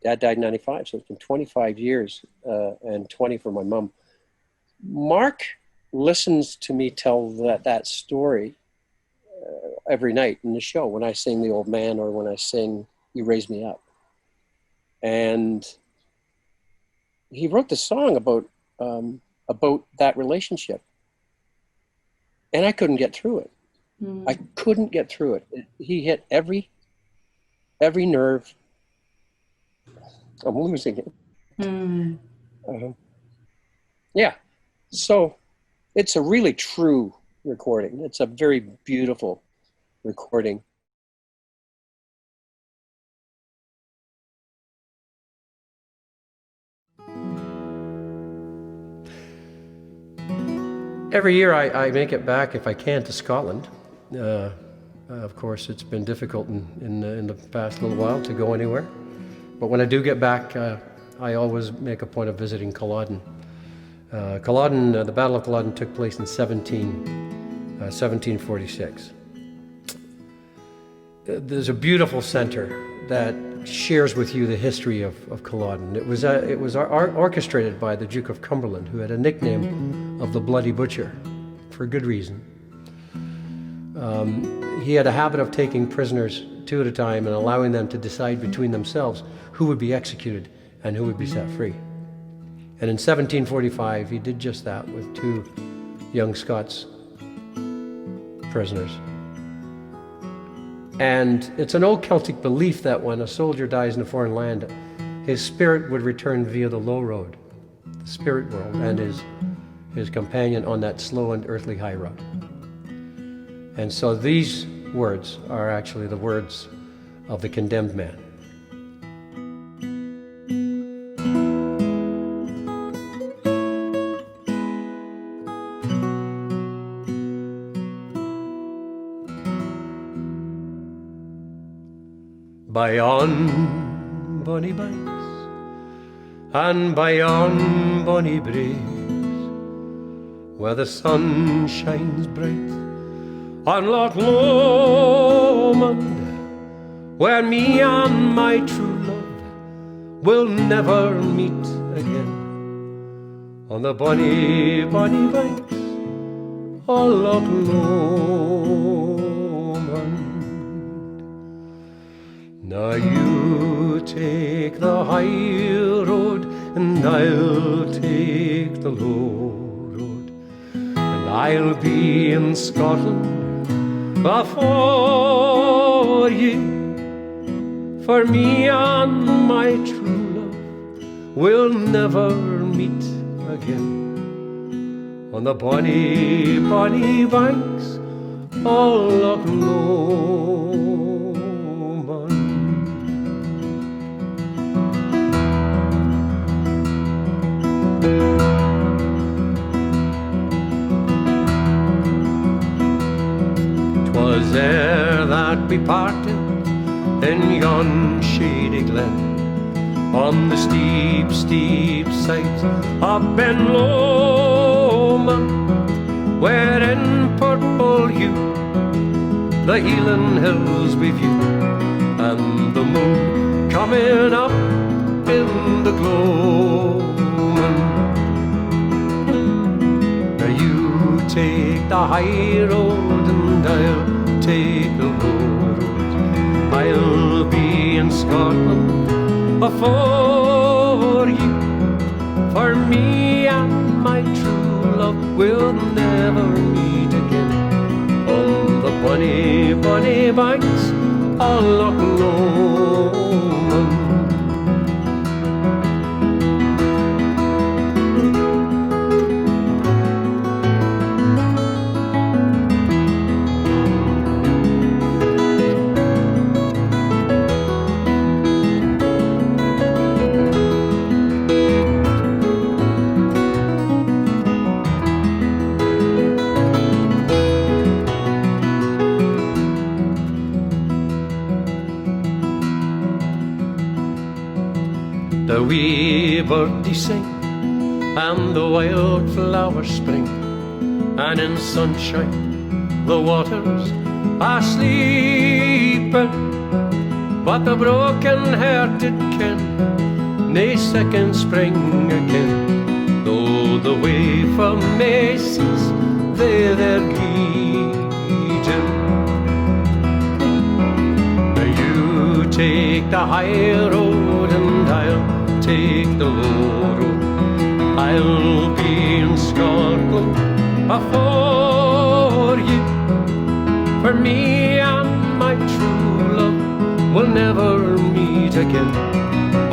Dad died in 95, so it's been 25 years, and 20 for my mom. Mark listens to me tell that story every night in the show, when I sing The Old Man or when I sing You Raise Me Up. And he wrote the song about that relationship, and I couldn't get through it. I couldn't get through it. He hit every nerve. I'm losing it. Yeah, so it's a really true recording. It's a very beautiful recording.
Every year I make it back, if I can, to Scotland. Of course, it's been difficult in the past little while to go anywhere. But when I do get back, I always make a point of visiting Culloden. Culloden, the Battle of Culloden took place in 1746. There's a beautiful center that shares with you the history of Culloden. It was orchestrated by the Duke of Cumberland, who had a nickname of the Bloody Butcher, for good reason. He had a habit of taking prisoners 2 at a time and allowing them to decide between themselves who would be executed and who would be set free. And in 1745, he did just that with 2 young Scots prisoners. And it's an old Celtic belief that when a soldier dies in a foreign land, his spirit would return via the low road, the spirit world, and his companion on that slow and earthly high road. And so these words are actually the words of the condemned man. By yon bonny banks and by yon bonny breeze, where the sun shines bright on Loch Lomond, where me and my true love will never meet again. On the bonny, bonny banks of Loch Lomond. Now you take the high road and I'll take the low road, and I'll be in Scotland before you. For me and my true love will never meet again on the bonny, bonny banks of Loch Lomond. 'Twas there that we parted in yon shady glen, on the steep, steep sides of Ben Lomond, where in purple hue the Heelan hills we view, and the moon coming up in the gloaming. Now you take the high road and I'll take the low road. I'll be in Scotland before you. For me and my true love will never meet again on the bonny, bonny banks of Loch Lomond. The wee birdies sing and the wildflowers spring, and in sunshine the waters are sleeping. But the broken-hearted ken nae second spring again, though the way from Macy's they're greeting. Now you take the high road and I'll take the low road. I'll be in Scotland before you. For me and my true love will never meet again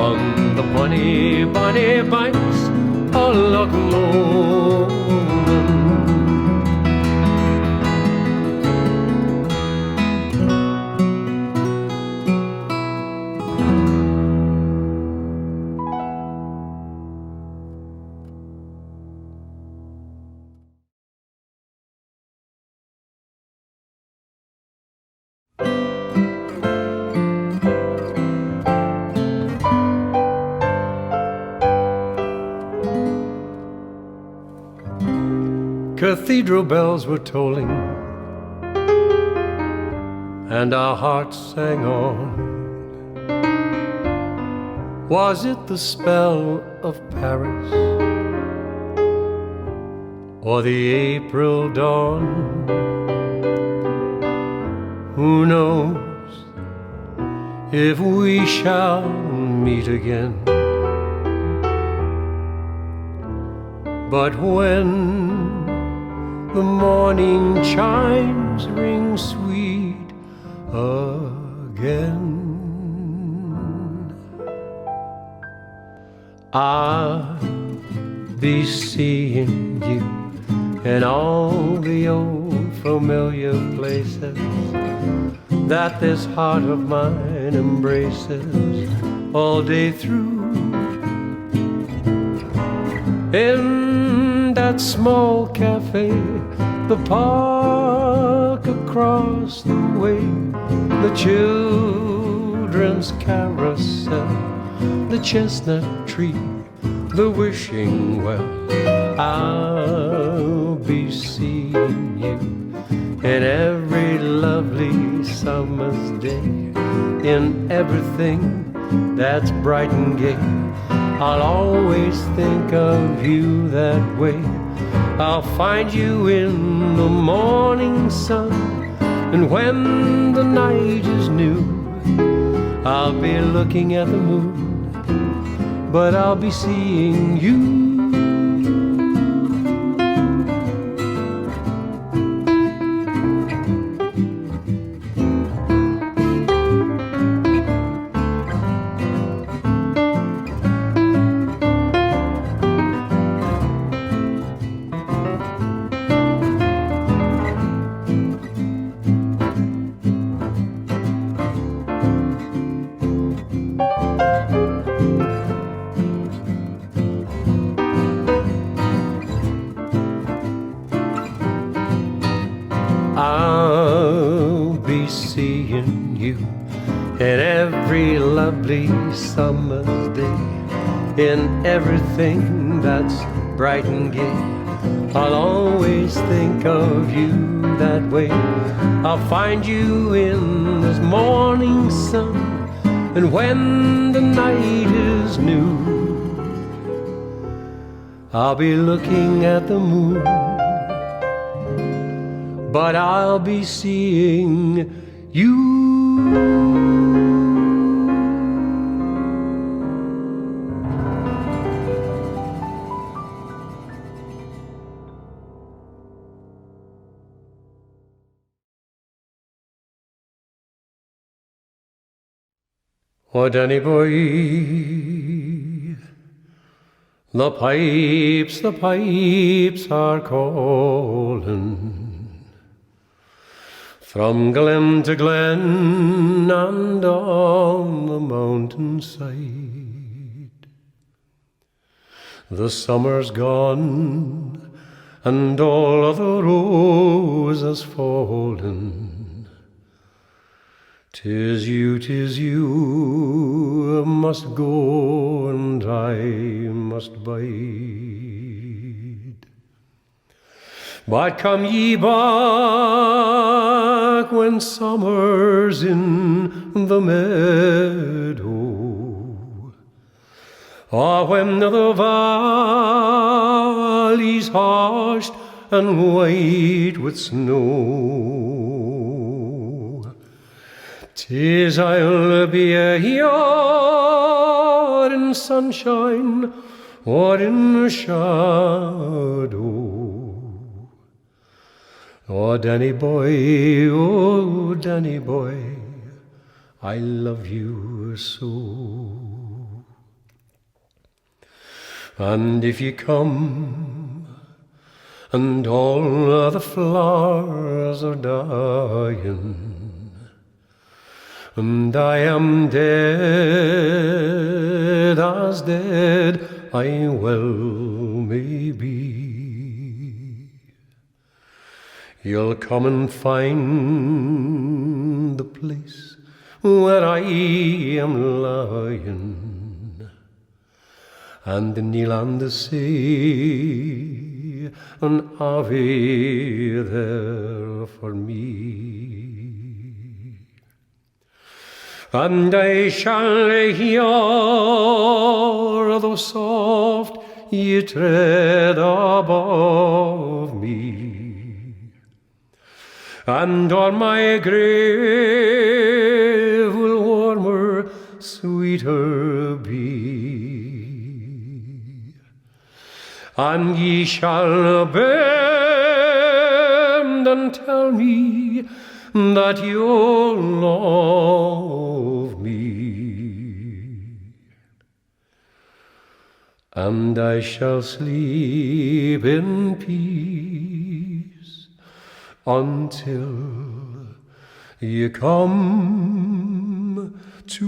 on the bonny, bonny banks of Loch Lomond. Cathedral bells were tolling, and our hearts sang on. Was it the spell of Paris, or the April dawn? Who knows if we shall meet again? But when the morning chimes ring sweet again, I'll be seeing you in all the old familiar places that this heart of mine embraces all day through. In that small cafe, the park across the way, the children's carousel, the chestnut tree, the wishing well, I'll be seeing you in every every lovely summer's day, in everything that's bright and gay, I'll always think of you that way. I'll find you in the morning sun, and when the night is new, I'll be looking at the moon, but I'll be seeing you. I'll be seeing you in every lovely summer's day, in everything that's bright and gay. I'll always think of you that way. I'll find you in this morning sun, and when the night is new, I'll be looking at the moon, but I'll be seeing you. Oh, Danny boy, the pipes are calling from glen to glen and on the mountainside. The summer's gone and all of the roses fallen. 'Tis you must go and I must bide. But come ye back when summer's in the meadow, or when the valley's hushed and white with snow. 'Tis I'll be here in sunshine or in shadow. Oh, Danny boy, I love you so. And if you come and all the flowers are dying, and I am dead as dead I well may be, you'll come and find the place where I am lying, and kneel on the sea and ave there for me. And I shall hear the soft ye tread above me, and on my grave will warmer, sweeter be. And ye shall bend and tell me that you love me, and I shall sleep in peace until you come to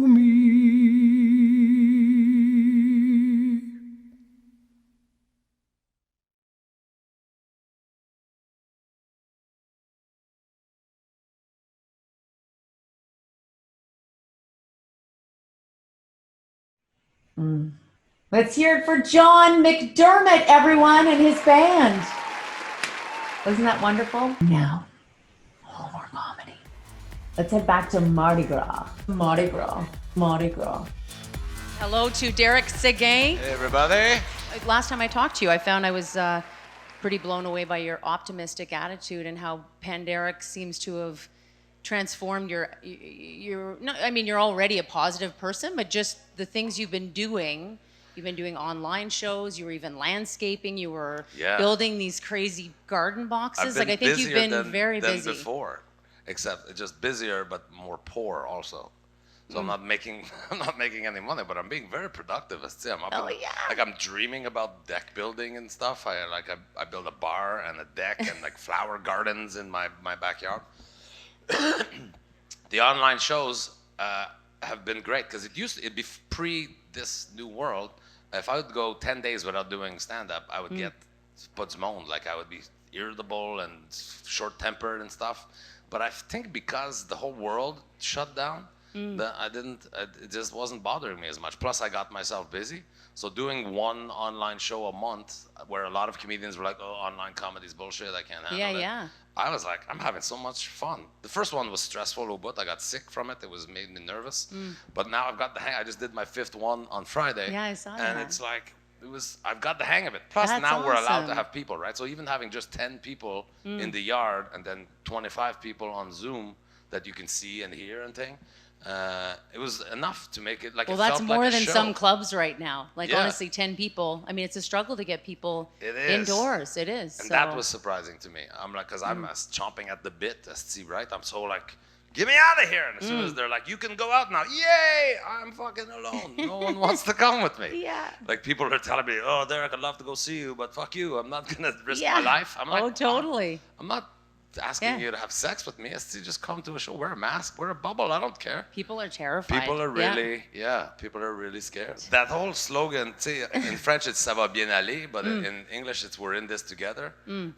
me.
Let's hear it for John McDermott, everyone, and his band. Wasn't that wonderful? Now, all more comedy. Let's head back to Mardi Gras. Mardi Gras. Mardi Gras.
Hello to Derek Seguin.
Hey, everybody.
Last time I talked to you, I found I was pretty blown away by your optimistic attitude and how Panderic seems to have transformed your no, I mean, you're already a positive person, but just the things you've been doing online shows, you were even landscaping, you were building these crazy garden boxes.
I've been
I think you've been
busier
very
than
busy.
before, except just busier but more poor also. So I'm not making any money, but I'm being very productive. I'm dreaming about deck building and stuff. I build a bar and a deck and like flower gardens in my backyard. The online shows have been great because it'd be pre this new world. If I would go 10 days without doing stand-up, I would get putzmoon. Like I would be irritable and short-tempered and stuff. But I think because the whole world shut down, it just wasn't bothering me as much. Plus, I got myself busy. So doing one online show a month, where a lot of comedians were like, "Oh, online comedy's bullshit. I can't handle it."
Yeah.
I was like, I'm having so much fun. The first one was stressful, but I got sick from it. It made me nervous. But now I've got the hang. I just did my 5th one on Friday.
Yeah, I saw
and
that.
it's like, I've got the hang of it. Plus,
That's
now we're allowed to
awesome.
have people, right? So even having just 10 people in the yard and then 25 people on Zoom that you can see and hear and thing, it was enough to make it like.
Well,
it
that's
felt
more
like a
than
show.
some clubs right now. Like
Yeah.
honestly, 10 people. I mean, it's a struggle to get people
It is.
indoors. It is.
And
so.
that was surprising to me. I'm like, because I'm as chomping at the bit as see, right? I'm so like, get me out of here. And as soon as they're like, you can go out now. Yay! I'm fucking alone. No one wants to come with me.
Yeah.
Like people are telling me, oh, Derek, I'd love to go see you, but fuck you. I'm not going to risk
Yeah.
my life. I'm like,
Oh, totally.
I'm not asking
Yeah.
you to have sex with me. It's to just come to a show, wear a mask, wear a bubble. I don't care.
People are terrified.
People are really, people are really scared. That whole slogan, see, in French it's "ça va bien aller," but in English it's "we're in this together."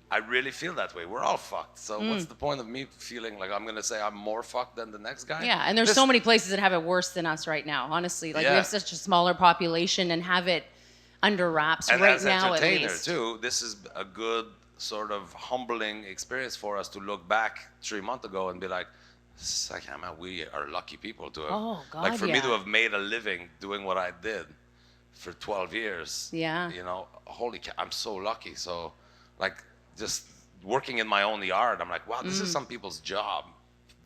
I really feel that way. We're all fucked. So what's the point of me feeling like I'm gonna say I'm more fucked than the next guy?
Yeah, and there's so many places that have it worse than us right now. Honestly, like we
Yeah.
have such a smaller population and have it under wraps
And
right
as
now at
entertainer
least.
too, this is a good sort of humbling experience for us to look back 3 months ago and be like, we are lucky people to have.
Oh, God,
like for me to
yeah.
have made a living doing what I did for 12 years.
Yeah.
You know, holy cow, I'm so lucky. So, like, just working in my own yard, I'm like, wow, this is some people's job.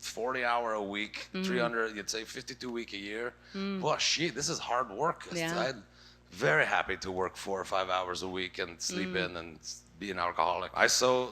40-hour a week, 300, you'd say 52 week a year. Well, shit, this is hard work.
Yeah.
I'm very happy to work 4 or 5 hours a week and sleep in and be an alcoholic. I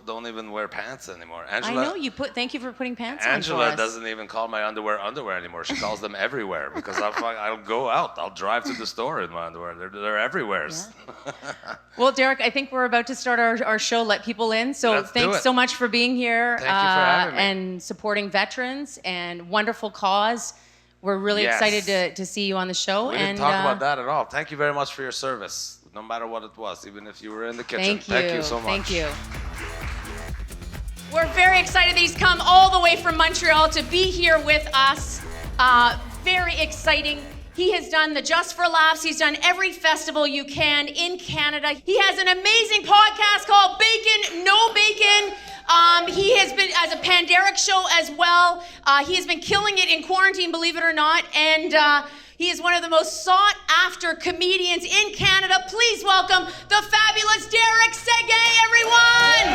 don't even wear pants anymore. Angela,
I know you put. Thank you for putting pants on for
Angela
us.
doesn't even call my underwear anymore. She calls them everywhere because I'll go out. I'll drive to the store in my underwear. They're everywhere.
Yeah. Well, Derek, I think we're about to start our show. Let people in. So
Let's do
thanks
it.
so much for being here
Thank you for having me.
and supporting veterans and wonderful cause. We're really
Yes.
excited to see you on the show.
We didn't talk about that at all. Thank you very much for your service, no matter what it was, even if you were in the kitchen.
Thank you.
so much.
Thank you. We're very excited that he's come all the way from Montreal to be here with us. Very exciting. He has done the Just for Laughs. He's done every festival you can in Canada. He has an amazing podcast called Bacon, No Bacon. He has been as a Panderic show as well. He has been killing it in quarantine, believe it or not. And he is one of the most sought after comedians in Canada. Please welcome the fabulous Derek Seguin, everyone.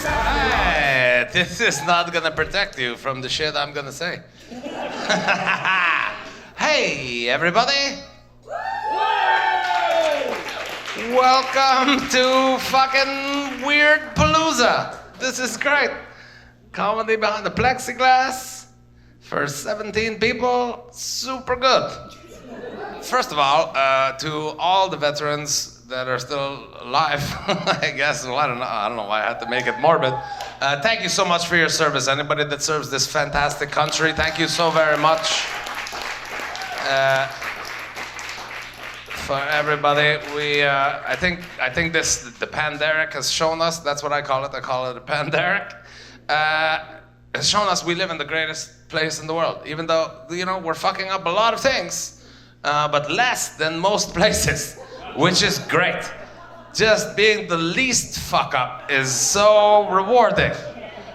Hey, this is not gonna protect you from the shit I'm gonna say. Hey, everybody. Welcome to fucking Weird Palooza. This is great. Comedy behind the plexiglass for 17 people. Super good. First of all, to all the veterans that are still alive, I guess. Well, I don't know why I had to make it morbid. Thank you so much for your service. Anybody that serves this fantastic country, thank you so very much. for everybody. I think the Panderic has shown us. That's what I call it. I call it a Panderic. Has shown us we live in the greatest place in the world. Even though we're fucking up a lot of things, but less than most places, which is great. Just being the least fuck up is so rewarding.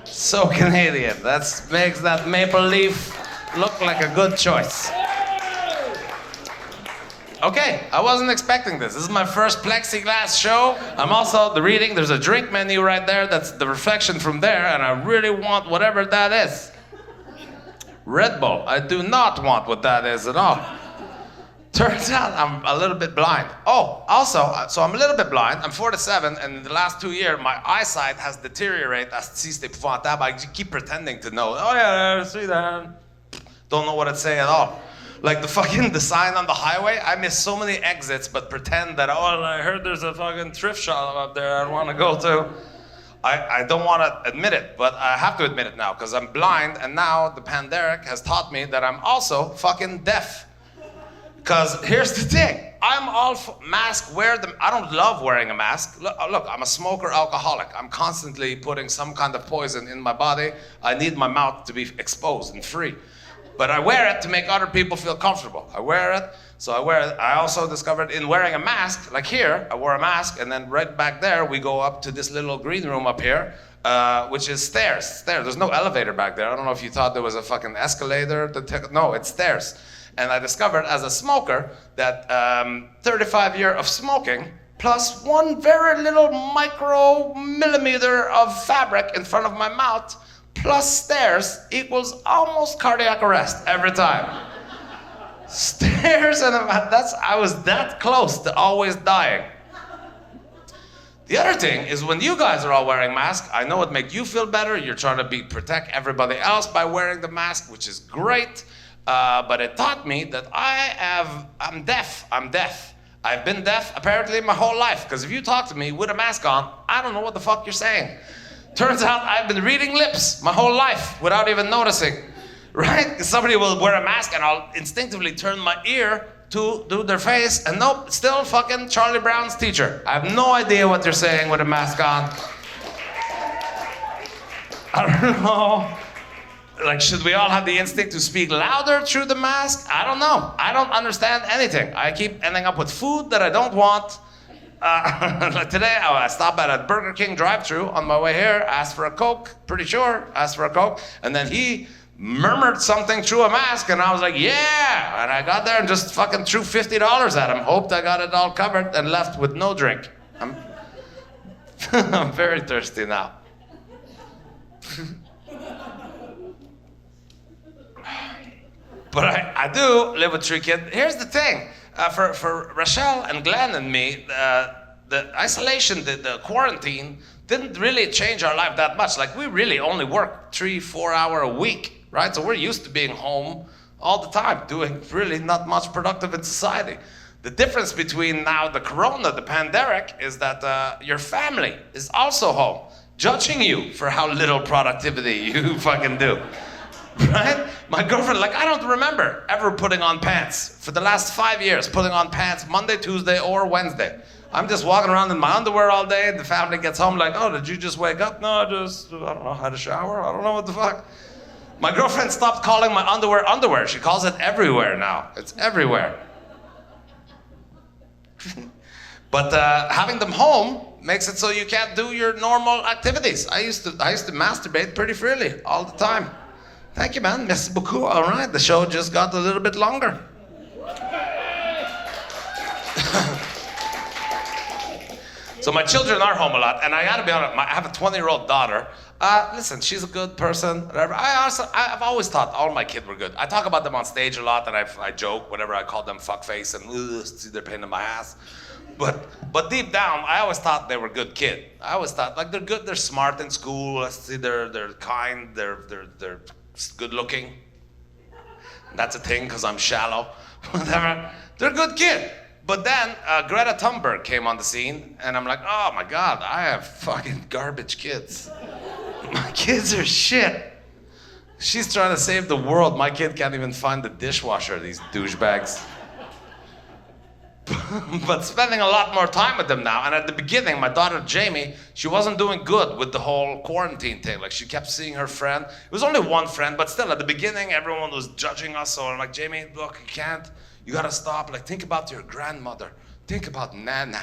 So Canadian. That makes that maple leaf look like a good choice. Okay, I wasn't expecting this. This is my first plexiglass show. I'm also the reading. There's a drink menu right there. That's the reflection from there, and I really want whatever that is. Red Bull. I do not want what that is at all. Turns out I'm a little bit blind. Oh, also, so I'm a little bit blind. I'm 47, and in the last 2 years, my eyesight has deteriorated. I keep pretending to know. Oh yeah, I see that. Don't know what it's saying at all. Like the sign on the highway, I miss so many exits, but pretend that, I heard there's a fucking thrift shop up there I want to go to. I don't want to admit it, but I have to admit it now, because I'm blind, and now the Panderic has taught me that I'm also fucking deaf. Because here's the thing, I'm all mask, I don't love wearing a mask. Look, I'm a smoker alcoholic. I'm constantly putting some kind of poison in my body. I need my mouth to be exposed and free. But I wear it to make other people feel comfortable. I wear it. I also discovered in wearing a mask, like here, I wore a mask, and then right back there, we go up to this little green room up here, which is stairs. There's no elevator back there. I don't know if you thought there was a fucking escalator. No, it's stairs. And I discovered as a smoker that 35 years of smoking plus one very little micromillimeter of fabric in front of my mouth plus stairs equals almost cardiac arrest every time. Stairs and I was that close to always dying. The other thing is when you guys are all wearing masks, I know it makes you feel better. You're trying to protect everybody else by wearing the mask, which is great. But it taught me that I'm deaf. I've been deaf apparently my whole life, because if you talk to me with a mask on, I don't know what the fuck you're saying. Turns out I've been reading lips my whole life without even noticing, right? Somebody will wear a mask and I'll instinctively turn my ear to do their face, and nope, still fucking Charlie Brown's teacher. I have no idea what they're saying with a mask on. I don't know. Like, should we all have the instinct to speak louder through the mask? I don't know. I don't understand anything. I keep ending up with food that I don't want. Like today, I stopped at a Burger King drive-thru on my way here, asked for a Coke, pretty sure, asked for a Coke, and then he murmured something through a mask, and I was like, yeah! And I got there and just fucking threw $50 at him, hoped I got it all covered, and left with no drink. I'm very thirsty now. But I do live with 3 kids. Here's the thing. For Rachelle and Glenn and me, the isolation, the quarantine, didn't really change our life that much. Like, we really only work 3-4 hours a week, right? So we're used to being home all the time, doing really not much productive in society. The difference between now the corona, the Panderic, is that your family is also home, judging you for how little productivity you fucking do. Right? My girlfriend, I don't remember ever putting on pants. For the last 5 years, putting on pants Monday, Tuesday, or Wednesday. I'm just walking around in my underwear all day. The family gets home oh, did you just wake up? No, I don't know, had a shower. I don't know what the fuck. My girlfriend stopped calling my underwear. She calls it everywhere now. It's everywhere. But having them home makes it so you can't do your normal activities. I used to masturbate pretty freely all the time. Thank you, man. Merci beaucoup. All right, the show just got a little bit longer. So my children are home a lot, and I gotta be honest, I have a 20-year-old daughter. Listen, she's a good person, whatever. I've always thought all my kids were good. I talk about them on stage a lot, and I joke, whatever, I call them fuckface and see their pain in my ass. But deep down, I always thought they were good kids. I always thought, they're good, they're smart in school, let's see, they're kind, they're good looking. That's a thing because I'm shallow. Whatever. They're a good kid. But then Greta Thunberg came on the scene, and I'm like, oh my God, I have fucking garbage kids. My kids are shit. She's trying to save the world. My kid can't even find the dishwasher, these douchebags. but spending a lot more time with them now. And at the beginning, my daughter Jamie, she wasn't doing good with the whole quarantine thing. Like, she kept seeing her friend. It was only one friend, but still, at the beginning, everyone was judging us. So I'm like, Jamie, look, you can't. You gotta stop. Like, think about your grandmother. Think about Nana.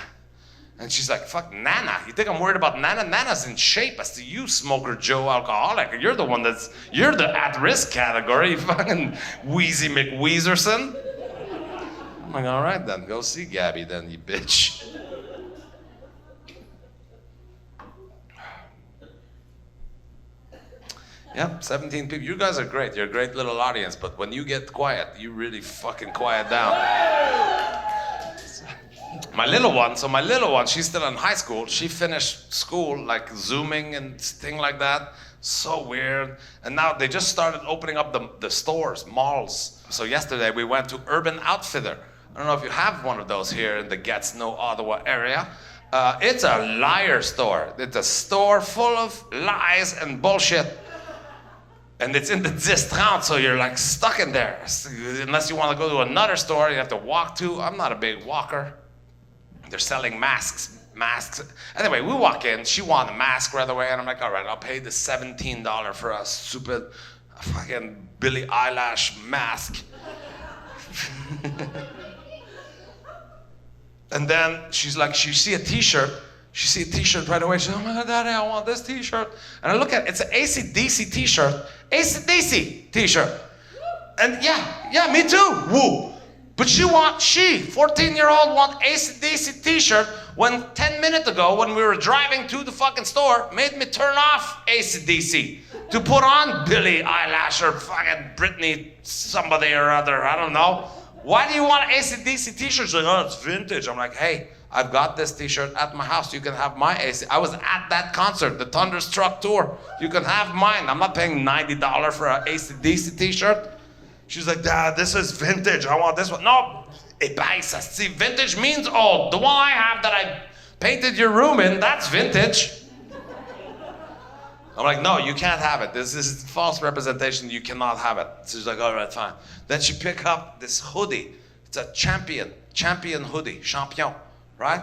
And she's like, fuck Nana. You think I'm worried about Nana? Nana's in shape. As to you, Smoker Joe alcoholic. You're the one you're the at-risk category, you fucking Wheezy McWeezerson. I'm like, all right then, go see Gabby then, you bitch. Yep, 17 people. You guys are great. You're a great little audience, but when you get quiet, you really fucking quiet down. My little one, she's still in high school. She finished school, like Zooming and thing like that. So weird. And now they just started opening up the stores, malls. So yesterday we went to Urban Outfitter. I don't know if you have one of those here in the Gatineau, Ottawa area. It's a liar store. It's a store full of lies and bullshit. And it's in the 10-30, so you're like stuck in there. Unless you want to go to another store you have to walk to. I'm not a big walker. They're selling masks. Anyway, we walk in. She wanted a mask right away, and I'm like, all right, I'll pay the $17 for a stupid fucking Billie Eilish mask. And then she's like, she see a t-shirt right away. She's like, oh my God, Daddy, I want this t-shirt. And I look at it, it's an AC/DC t-shirt. AC/DC t-shirt. And yeah, me too. Woo. But she, 14-year-old, want AC/DC t-shirt when 10 minutes ago, when we were driving to the fucking store, made me turn off AC/DC to put on Billie Eilish or fucking Britney somebody or other, I don't know. Why do you want AC/DC t-shirts? Like, oh, it's vintage. I'm like, hey, I've got this t-shirt at my house. You can have my AC. I was at that concert, the Thunderstruck tour. You can have mine. I'm not paying $90 for an AC/DC t-shirt. She's like, Dad, this is vintage. I want this one. No, see, vintage means old. The one I have that I painted your room in, that's vintage. I'm like, no, you can't have it. This is false representation. You cannot have it. She's like, all right, fine. Then she picked up this hoodie. It's a champion hoodie, champion, right?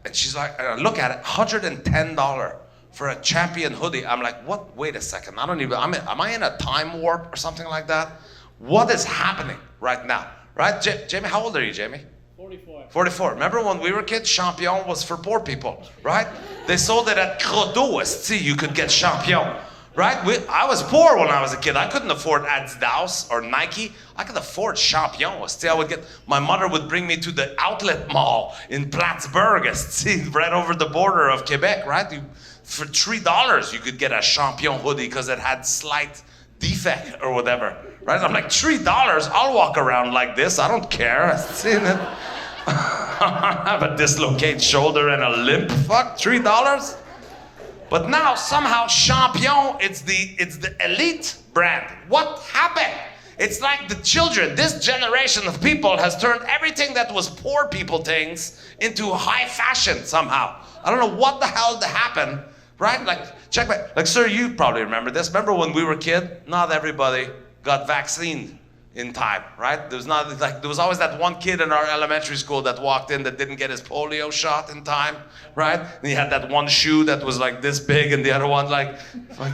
And she's like, I look at it, $110 for a champion hoodie. I'm like, what? Wait a second. Am I in a time warp or something like that? What is happening right now? Right? Jamie, how old are you, Jamie? 44. Remember when we were kids, Champion was for poor people, right? They sold it at Crodo. See, you could get Champion, right? I was poor when I was a kid. I couldn't afford Adidas or Nike. I could afford Champion. See, my mother would bring me to the outlet mall in Plattsburgh, see, right over the border of Quebec, right? For $3, you could get a Champion hoodie because it had slight defect or whatever, right? I'm like, $3? I'll walk around like this. I don't care. Seen it. I have a dislocated shoulder and a limp. Fuck, $3? But now somehow Champion, it's the elite brand. What happened? It's like the children. This generation of people has turned everything that was poor people things into high fashion somehow. I don't know what the hell happened, right? Like, check back. Like, sir, you probably remember this. Remember when we were kid? Not everybody got vaccinated in time, right? There was always that one kid in our elementary school that walked in that didn't get his polio shot in time, right? And he had that one shoe that was like this big and the other one like,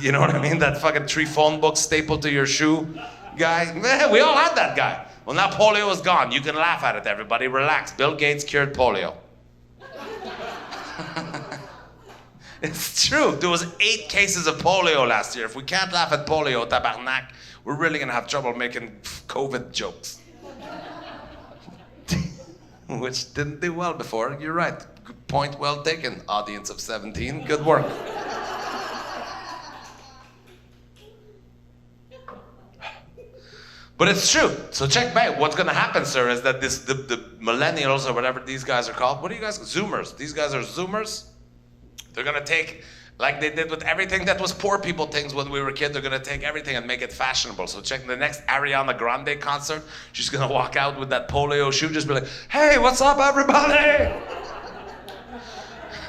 you know what I mean? That fucking 3 phone books stapled to your shoe guy. Man, we all had that guy. Well, now polio is gone. You can laugh at it, everybody. Relax. Bill Gates cured polio. It's true. There was 8 cases of polio last year. If we can't laugh at polio, tabarnak, we're really gonna have trouble making COVID jokes. Which didn't do well before. You're right. Good point well taken, audience of 17. Good work. But it's true. So check back. What's gonna happen, sir, is that the millennials or whatever these guys are called. What are you guys? Zoomers. These guys are Zoomers. They're gonna take, like they did with everything that was poor people things when we were kids, they're gonna take everything and make it fashionable. So check the next Ariana Grande concert. She's gonna walk out with that polio shoe, just be like, hey, what's up, everybody?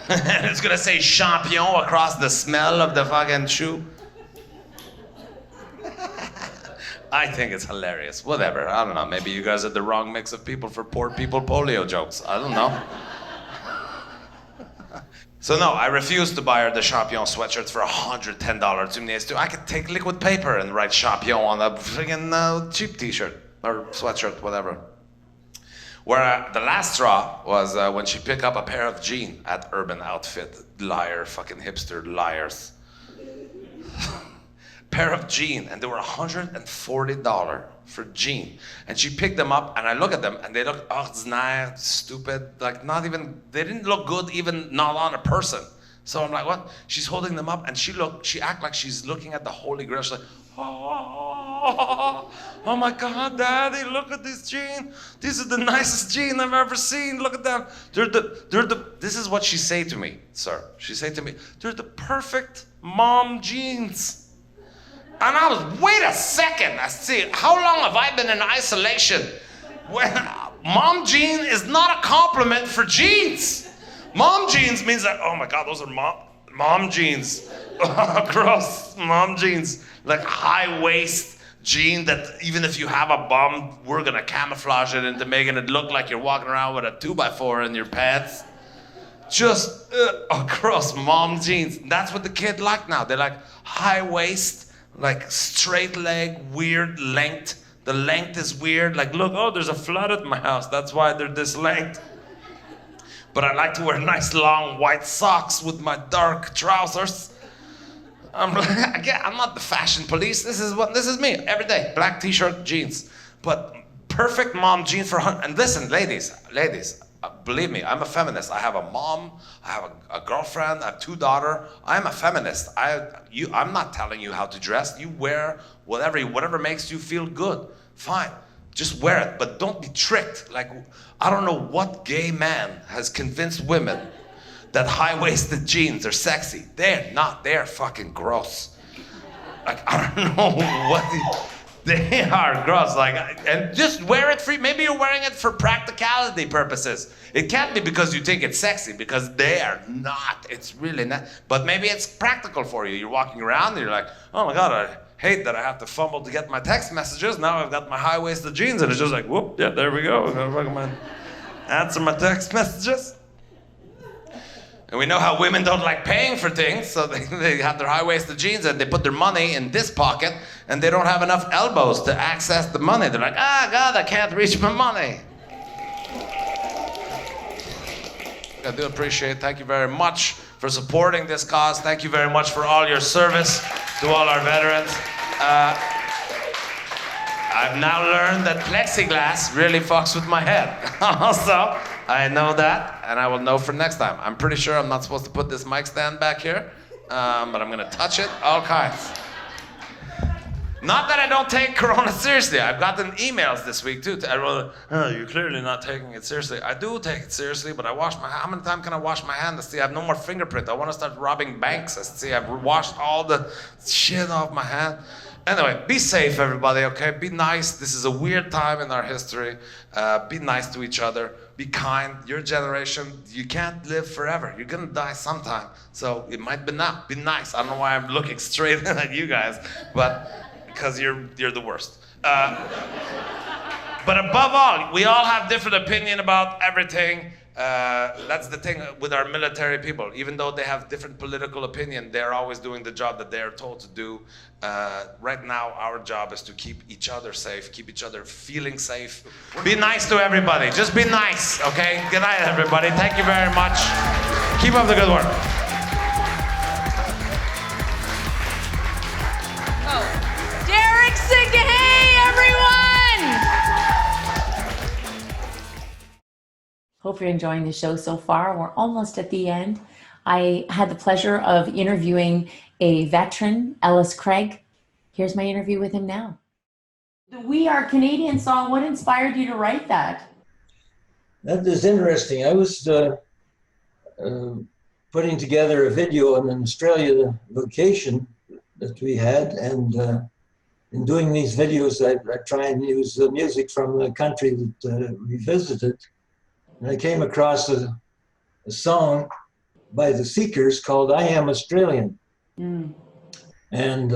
And it's gonna say Champion across the smell of the fucking shoe. I think it's hilarious. Whatever. I don't know. Maybe you guys are the wrong mix of people for poor people polio jokes. I don't know. So no, I refuse to buy her the Champion sweatshirts for $110. I could take liquid paper and write Champion on a friggin' cheap t-shirt or sweatshirt, whatever. Where the last straw was when she picked up a pair of jeans at Urban Outfit. Liar, fucking hipster liars. Pair of jeans, and they were $140 for jeans. And she picked them up, and I look at them, and they look ordinaire, stupid, like not even, they didn't look good even not on a person. So I'm like, what? She's holding them up, and she act like she's looking at the Holy Grail. She's like, oh my God, Daddy, look at these jeans. These are the nicest jeans I've ever seen. Look at them. This is what she say to me, sir. She say to me, they're the perfect mom jeans. And I was, wait a second, I see, how long have I been in isolation? When mom jean is not a compliment for jeans. Mom jeans means that, oh my God, those are mom jeans. Gross, mom jeans. Like high waist jean that even if you have a bum, we're gonna camouflage it into making it look like you're walking around with a 2x4 in your pants. Just, gross, mom jeans. That's what the kid like now. They're like high waist, like straight leg, weird length. The length is weird. Like, look, oh, there's a flood at my house. That's why they're this length. But I like to wear nice long white socks with my dark trousers. I'm not the fashion police. This is me every day. Black t-shirt, jeans. But perfect mom jeans for, and listen, ladies, believe me, I'm a feminist. I have a mom, I have a girlfriend, I have 2 daughters. I'm a feminist. I'm not telling you how to dress. You wear whatever makes you feel good. Fine, just wear it, but don't be tricked. Like, I don't know what gay man has convinced women that high-waisted jeans are sexy. They're not, they're fucking gross. Like, I don't know what they are gross, like, and just wear it free. Maybe you're wearing it for practicality purposes. It can't be because you think it's sexy, because they are not. It's really not. But maybe it's practical for you. You're walking around and you're like, oh my God, I hate that I have to fumble to get my text messages. Now I've got my high-waisted jeans, and it's just like, whoop, yeah, there we go. I'm gonna answer my text messages. And we know how women don't like paying for things, so they have their high-waisted jeans and they put their money in this pocket, and they don't have enough elbows to access the money. They're like, God, I can't reach my money. I do appreciate, thank you very much for supporting this cause. Thank you very much for all your service to all our veterans. I've now learned that plexiglass really fucks with my head. Also, I know that, and I will know for next time. I'm pretty sure I'm not supposed to put this mic stand back here, but I'm gonna touch it, all kinds. Not that I don't take Corona seriously. I've gotten emails this week too. You're clearly not taking it seriously. I do take it seriously, but I wash my hand. How many times can I wash my hand to see I have no more fingerprint? I want to start robbing banks. I see I've washed all the shit off my hand. Anyway, be safe, everybody, okay? Be nice. This is a weird time in our history. Be nice to each other. Be kind. Your generation, you can't live forever. You're gonna die sometime. So it might be now. Be nice. I don't know why I'm looking straight at you guys, but because you're the worst. But above all, we all have different opinion about everything. That's the thing with our military people. Even though they have different political opinion, they're always doing the job that they're told to do. Right now, our job is to keep each other safe, keep each other feeling safe. Be nice to everybody. Just be nice, okay? Good night, everybody. Thank you very much. Keep up the good work.
Derek Sigay, everyone!
Hope you're enjoying the show so far. We're almost at the end. I had the pleasure of interviewing a veteran, Ellis Craig. Here's my interview with him now. The We Are Canadian song, what inspired you to write that?
That is interesting. I was putting together a video on an Australia vacation that we had, and in doing these videos, I try and use the music from the country that we visited. And I came across a song by the Seekers called I Am Australian. Mm. And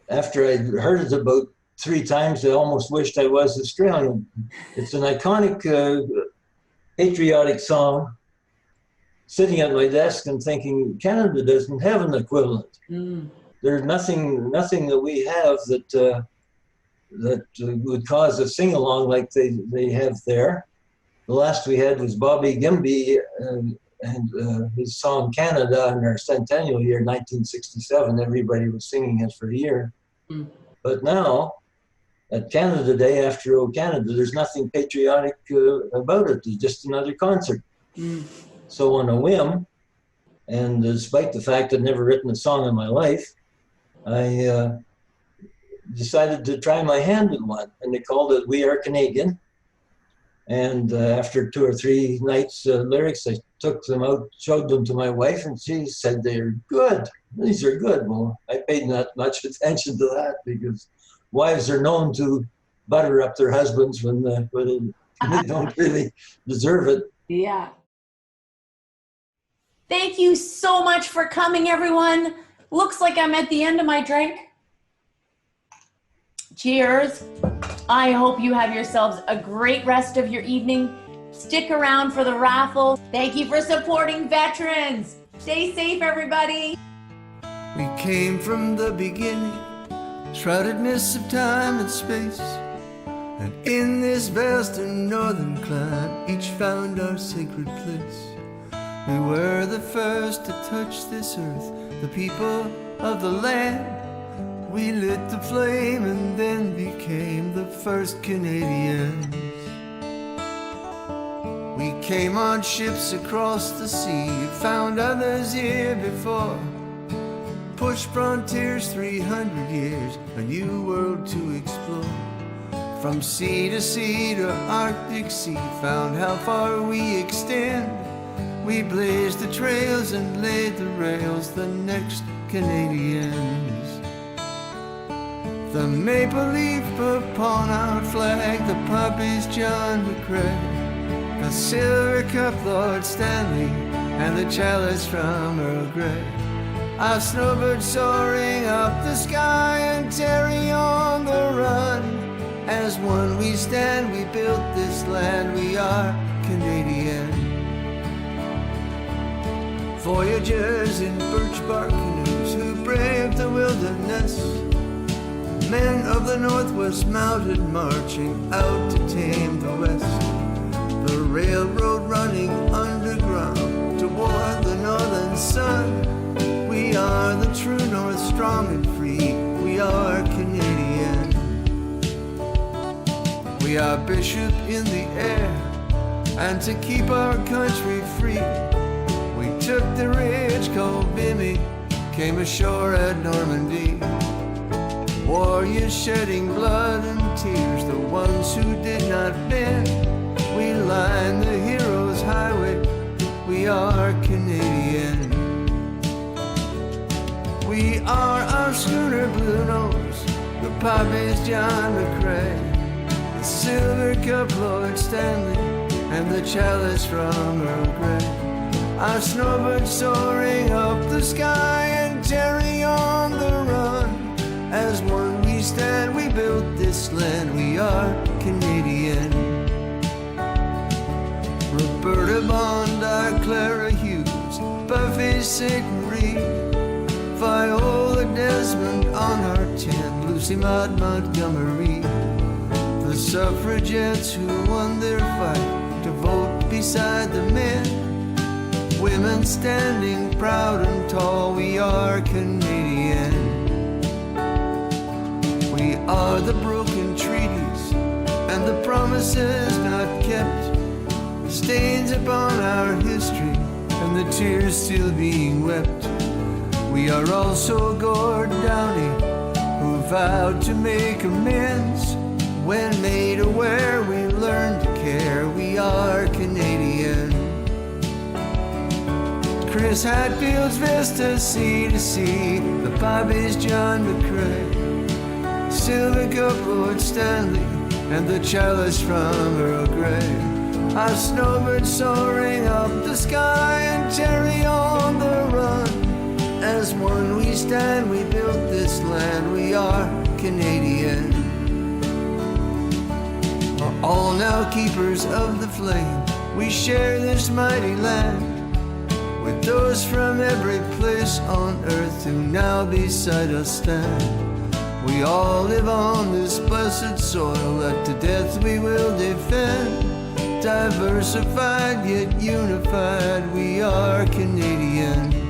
after I'd heard it about 3 times, I almost wished I was Australian. It's an iconic patriotic song. Sitting at my desk and thinking, Canada doesn't have an equivalent. There's nothing that we have that would cause a sing-along like they have there. The last we had was Bobby Gimby and his song Canada in our centennial year, 1967. Everybody was singing it for a year. But now, at Canada Day, after O Canada, there's nothing patriotic about it. It's just another concert. So on a whim, and despite the fact I'd never written a song in my life, I decided to try my hand at one, and they called it We Are Canadian. And after 2 or 3 nights lyrics, I took them out, showed them to my wife, and she said, they're good. These are good. Well, I paid not much attention to that because wives are known to butter up their husbands when they don't really deserve it.
Yeah. Thank you so much for coming, everyone. Looks like I'm at the end of my drink. Cheers. I hope you have yourselves a great rest of your evening. Stick around for the raffle. Thank you for supporting veterans. Stay safe, everybody.
We came from the beginning, shrouded mist of time and space. And in this vast and northern climb, each found our sacred place. We were the first to touch this earth, the people of the land. We lit the flame and then became the first Canadians. We came on ships across the sea, found others here before. Pushed frontiers 300 years, a new world to explore. From sea to sea to Arctic sea, found how far we extend. We blazed the trails and laid the rails, the next Canadians. The maple leaf upon our flag, the poppies John McCrae, the silver cup Lord Stanley, and the chalice from Earl Grey. Our snowbird soaring up the sky and Terry on the run. As one we stand, we built this land, we are Canadian. Voyagers in birch bark canoes who braved the wilderness. Men of the Northwest mounted, marching out to tame the West. The railroad running underground toward the northern sun. We are the true North, strong and free. We are Canadian. We are bishop in the air, and to keep our country free, we took the ridge called Vimy, came ashore at Normandy. Warriors shedding blood and tears, the ones who did not bend. We lined the hero's highway, we are Canadian. We are our schooner Blue Nose, the poppies John McCrae, the silver cup Lord Stanley, and the chalice from Earl Grey. Our snowbird soaring up the sky and Terry on the run. As one we stand, we built this land, we are Canadian. Roberta Bondi, Clara Hughes, Buffy St. Marie, Viola Desmond on our tent, Lucy Maud Montgomery. The suffragettes who won their fight to vote beside the men. Women standing proud and tall, we are Canadian. We are the broken treaties and the promises not kept, stains upon our history and the tears still being wept. We are also Gord Downie, who vowed to make amends. When made aware, we learned to care, we are Canadian. Chris Hadfield's Vista, sea to sea, the poppies John McCrae, silver cup Lord Stanley, and the chalice from Earl Grey. Our snowbird soaring up the sky and Terry on the run.
As one we stand, we built this land, we are Canadian. We're all now keepers of the flame, we share this mighty land with those from every place on earth who now beside us stand. We all live on this blessed soil that to death we will defend. Diversified yet unified, we are Canadian.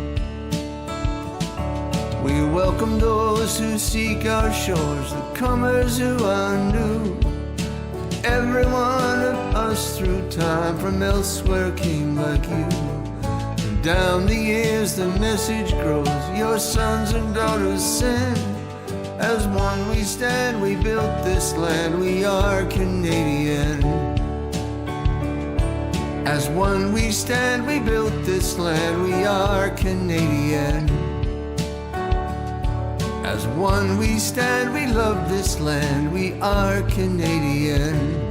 We welcome those who seek our shores, the comers who are new. Every one of us through time from elsewhere came like you. And down the years the message grows, your sons and daughters send. As one we stand, we built this land, we are Canadian. As one we stand, we built this land, we are Canadian. As one we stand, we love this land, we are Canadian.